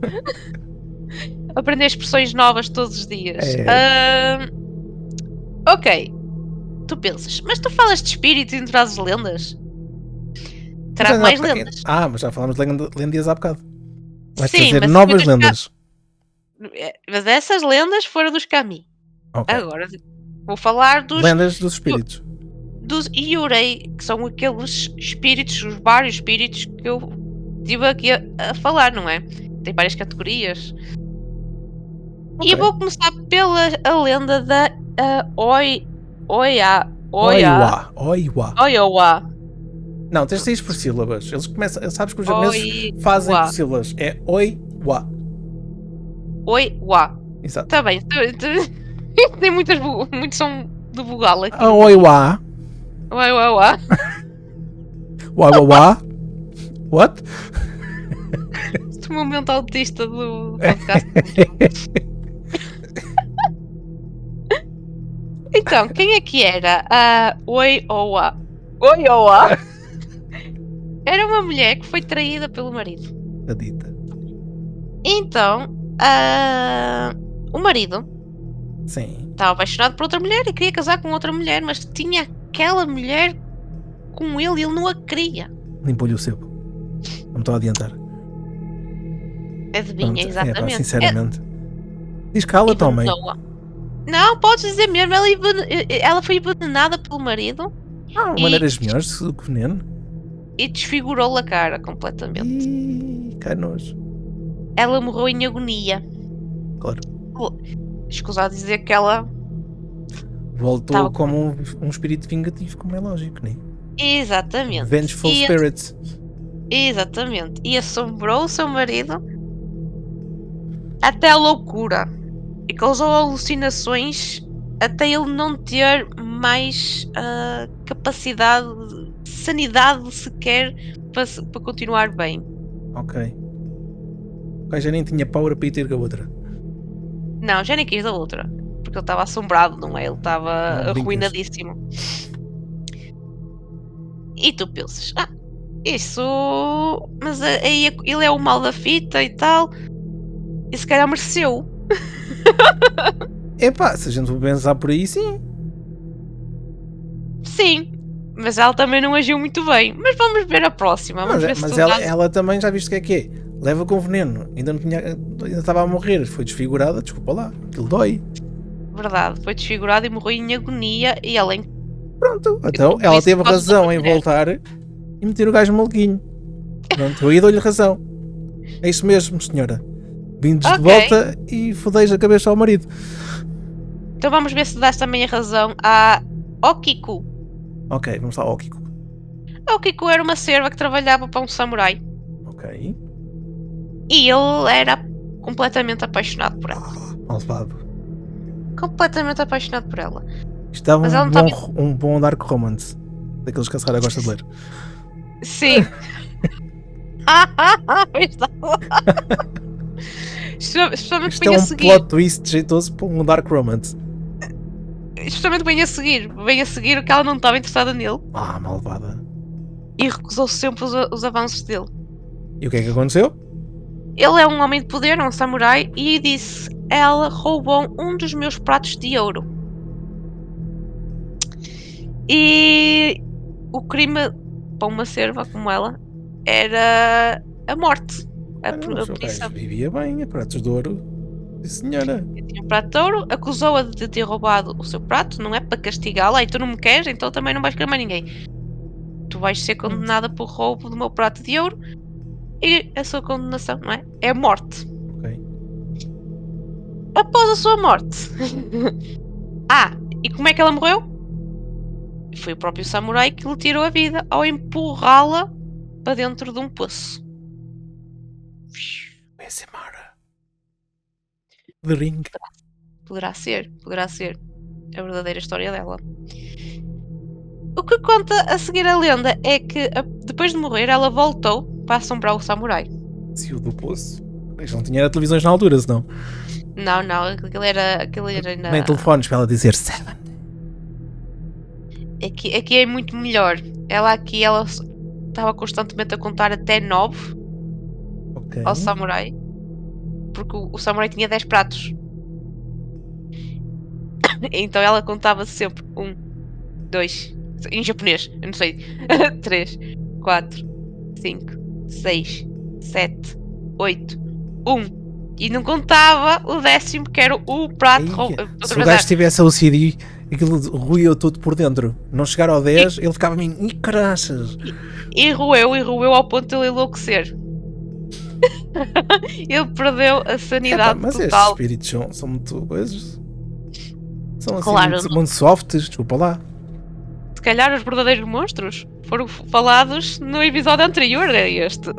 Aprender expressões novas todos os dias. Ok, tu pensas, mas tu falas de espíritos e trazes lendas? Terá mais lendas. Mas já falámos de lendas há bocado. Vais Sim, trazer mas novas foi dos lendas. Mas essas lendas foram dos Kami. Ok. Agora vou falar Lendas dos espíritos. dos Yurei, que são aqueles espíritos, os vários espíritos que eu estive aqui a falar, não é? Tem várias categorias. E Ok. eu vou começar pela a lenda da Oiwa. Oiwa. Não, tens de sair por sílabas. Eles começam. Sabes que os japoneses fazem por sílabas. É Oiwa. Oiwa. Exato. Está bem. Tem muitos som de vogal aqui. Oiwa. Oiwa. Oiwa. What? Este momento autista do podcast. Então, quem é que era a Oiwa? Oiwa era uma mulher que foi traída pelo marido. Adita. Então, o marido Sim. estava apaixonado por outra mulher e queria casar com outra mulher, mas tinha aquela mulher com ele e ele não a queria. Limpou-lhe o sebo. Não me estou a adiantar. Adivinha, exatamente. Sinceramente. Diz cala-te, homem. Não, podes dizer mesmo. Ela foi envenenada pelo marido. Maneiras melhores do que veneno. E desfigurou-lhe a cara completamente. Ih, canojo. Ela morreu em agonia. Claro. Escusado dizer que ela voltou como um espírito vingativo, como é lógico, né? Exatamente. Vengeful spirits. Exatamente. E assombrou o seu marido até a loucura. E causou alucinações até ele não ter mais capacidade, sanidade sequer para continuar bem. Ok. O gajo já nem tinha power para ir ter com a outra. Não, já nem quis da outra. Porque ele estava assombrado, não é? Ele estava arruinadíssimo. E tu pensas, isso. Mas aí ele é o mal da fita e tal. E se calhar mereceu. Epá, se a gente for pensar por aí, sim. Sim. Mas ela também não agiu muito bem. Mas vamos ver a próxima. Vamos ver mas se ela também, já viste o que é? Leva com veneno. Ainda estava a morrer. Foi desfigurada. Desculpa lá. Aquilo dói. Verdade. Foi desfigurada e morreu em agonia. E além. Pronto. Então ela teve razão em voltar e meter o gajo maluquinho. Pronto. Eu aí dou-lhe razão. É isso mesmo, senhora. Vindes de volta e fodeis a cabeça ao marido. Então vamos ver se dás também a razão a Okiku. Ok, vamos lá ao Okiku. A Okiku era uma serva que trabalhava para um samurai. Ok. E ele era completamente apaixonado por ela. Malvado. Completamente apaixonado por ela. Isto dava um bom dark romance. Daqueles que a Sara gosta de ler. Sim. Especialmente isto é um plot twist jeitoso para um dark romance. Especialmente bem a seguir o que ela não estava interessada nele. Malvada. E recusou sempre os avanços dele. E o que é que aconteceu? Ele é um homem de poder, um samurai, e disse: ela roubou um dos meus pratos de ouro. E o crime para uma serva como ela era a morte. A punição. Vivia bem, a pratos de ouro. Sim, senhora. Eu tinha um prato de ouro, acusou-a de ter roubado o seu prato, não é para castigá-la, e tu não me queres, então também não vais querer mais ninguém. Tu vais ser condenada por roubo do meu prato de ouro, e a sua condenação, não é? É a morte. Ok. Após a sua morte, E como é que ela morreu? Foi o próprio samurai que lhe tirou a vida ao empurrá-la para dentro de um poço. ASMR. The Ring. Poderá ser a verdadeira história dela. O que conta a seguir a lenda é que depois de morrer ela voltou para assombrar o samurai. Se o do poço. Isto não tinha televisões na altura, senão. Não, aquilo era Nem telefones para ela dizer 7. Aqui é muito melhor. Ela estava constantemente a contar até 9 ao samurai. Porque o samurai tinha 10 pratos. Então ela contava sempre 1, 2, em japonês, eu não sei, 3, 4, 5, 6, 7, 8, 1. E não contava o 10º, que era o prato. Se o gajo tivesse OCD, aquilo ruiu tudo por dentro. Não chegar ao 10, ele ficava meio. Ih, caraças! E roeu ao ponto de ele enlouquecer. Ele perdeu a sanidade mas total. estes espíritos são muito coisas. São assim Claro. muito softs, desculpa lá. Se calhar os verdadeiros monstros foram falados no episódio anterior a este.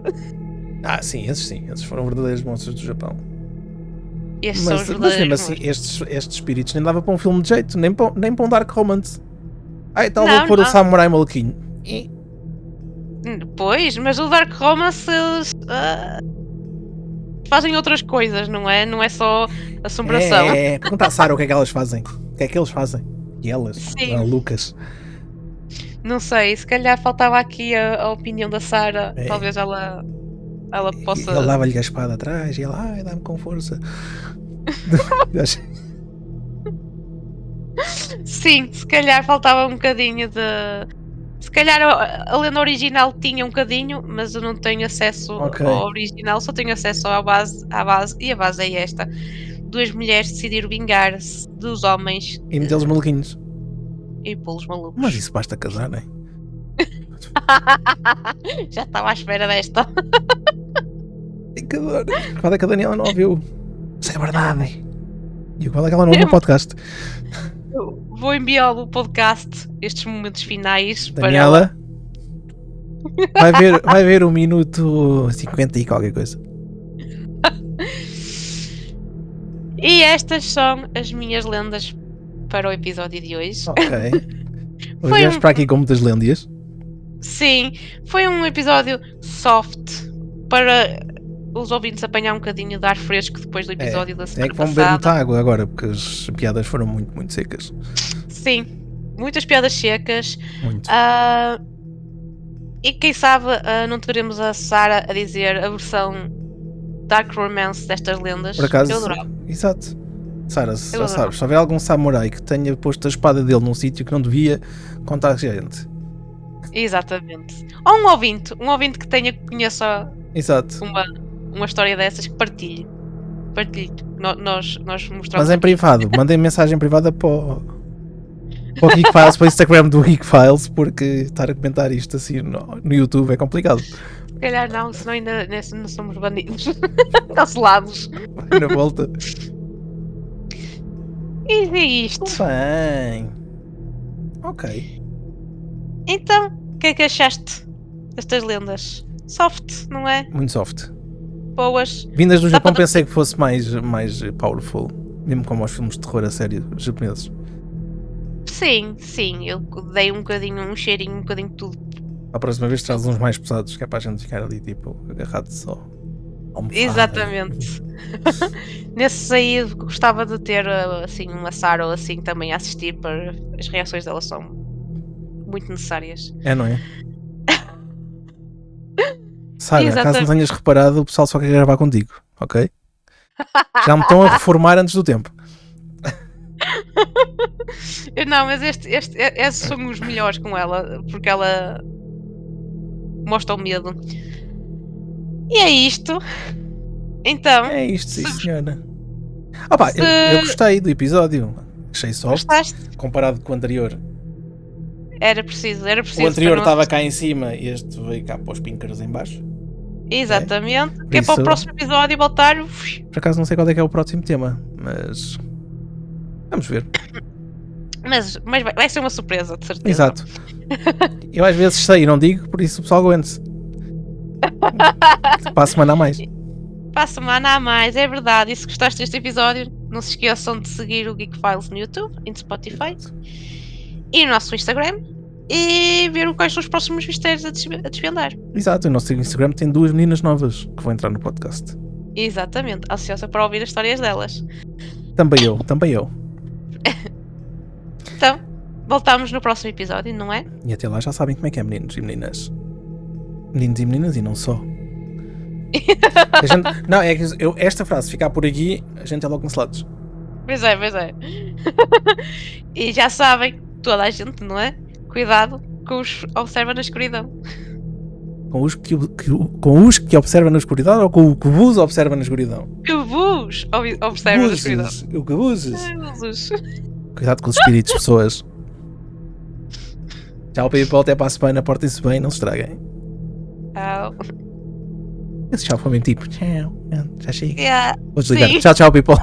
Sim, esses foram verdadeiros monstros do Japão. Estes são os verdadeiros mesmo assim, estes espíritos nem dava para um filme de jeito, nem para um Dark Romance. Tal vou pôr o samurai maluquinho. Pois, mas o Dark Romance fazem outras coisas, não é? Não é só assombração. Pergunta à Sarah o que é que elas fazem. O que é que eles fazem? E elas? Sim. Lucas. Não sei, se calhar faltava aqui a opinião da Sarah. Talvez ela possa. Ele dava-lhe a espada atrás e ela, dá-me com força. Sim, se calhar faltava um bocadinho de. Se calhar a lenda original tinha um bocadinho, mas eu não tenho acesso ao original, só tenho acesso à base, e a base é esta. 2 mulheres decidiram vingar-se dos homens e metê-los maluquinhos e pô-los malucos. Mas isso basta casar, não é? Já estava à espera desta. Qual é que a Daniela não ouviu? Isso é verdade. E qual é que ela não ouviu o podcast? Vou enviá-lo o podcast, estes momentos finais. Daniela, vai ver 1 minuto 50 e qualquer coisa. E estas são as minhas lendas para o episódio de hoje. Ok. Hoje viemos para aqui com muitas lendas. Sim, foi um episódio soft para os ouvintes apanhar um bocadinho de ar fresco depois do episódio da semana passada. É que vão beber muita água agora, porque as piadas foram muito, muito secas. Sim, muitas piadas secas. Muito. E quem sabe não teremos a Sarah a dizer a versão Dark Romance destas lendas. Por acaso, eu adorava. Exato. Sarah, já sabes, se houver algum samurai que tenha posto a espada dele num sítio que não devia, conta a gente. Exatamente. Ou um ouvinte que conheça Exato. uma história dessas, que partilhe. Nós mostramos. Mas em privado, mandem mensagem privada para o Geek Files, para o Instagram do Geek Files, porque estar a comentar isto assim no YouTube é complicado. Se calhar não, senão ainda não somos bandidos. Cancelados. Vai na volta. E é isto. Bem. Ok. Então, o que é que achaste destas lendas? Soft, não é? Muito soft. Boas. Vindas do Japão pensei que fosse mais powerful. Mesmo como aos filmes de terror a sério japoneses. Sim, eu dei um cheirinho, um bocadinho de tudo. A próxima vez traz uns mais pesados, que é para a gente ficar ali tipo agarrado só. Exatamente. Nesses aí gostava de ter assim uma Sarah ou assim também a assistir, para as reações dela são muito necessárias. É, não é? Sarah, caso não tenhas reparado, o pessoal só quer gravar contigo, ok? Já me estão a reformar antes do tempo. Não, mas esses são os melhores com ela, porque ela mostra o medo. E é isto. Então. É isto, sim, senhora. Opa, eu gostei do episódio. Achei soft. Gostaste? Comparado com o anterior. Era preciso. O anterior estava cá em cima e este veio cá para os pinkers em baixo. Exatamente. Que é para o próximo episódio voltar. Por acaso não sei qual é que é o próximo tema, mas vamos ver. Mas vai ser uma surpresa, de certeza. Exato. Eu às vezes sei e não digo, por isso o pessoal aguente-se. Para a semana a mais. Para a semana a mais, é verdade. E se gostaste deste episódio, não se esqueçam de seguir o Geek Files no YouTube e no Spotify e no nosso Instagram e ver quais são os próximos mistérios a desvendar. Exato, o nosso Instagram tem 2 meninas novas que vão entrar no podcast. Exatamente, ansiosa para ouvir as histórias delas. Também eu. Então, voltamos no próximo episódio, não é? E até lá já sabem como é que é, meninos e meninas. Meninos e meninas e não só. Não, é que esta frase ficar por aqui, a gente é logo cancelados. Pois é. E já sabem, toda a gente, não é? Cuidado com os observa na escuridão. Com os que observa na escuridão ou com o que vos observa na escuridão? Que vos observa na escuridão. O que vos. Ai, Jesus. Cuidado com os espíritos, pessoas. Tchau, people, até para a semana. Portem-se bem, não se estraguem. Tchau. Esse tchau foi mesmo tipo, tchau, já chega. Yeah. Vou desligar. Sim. Tchau, people.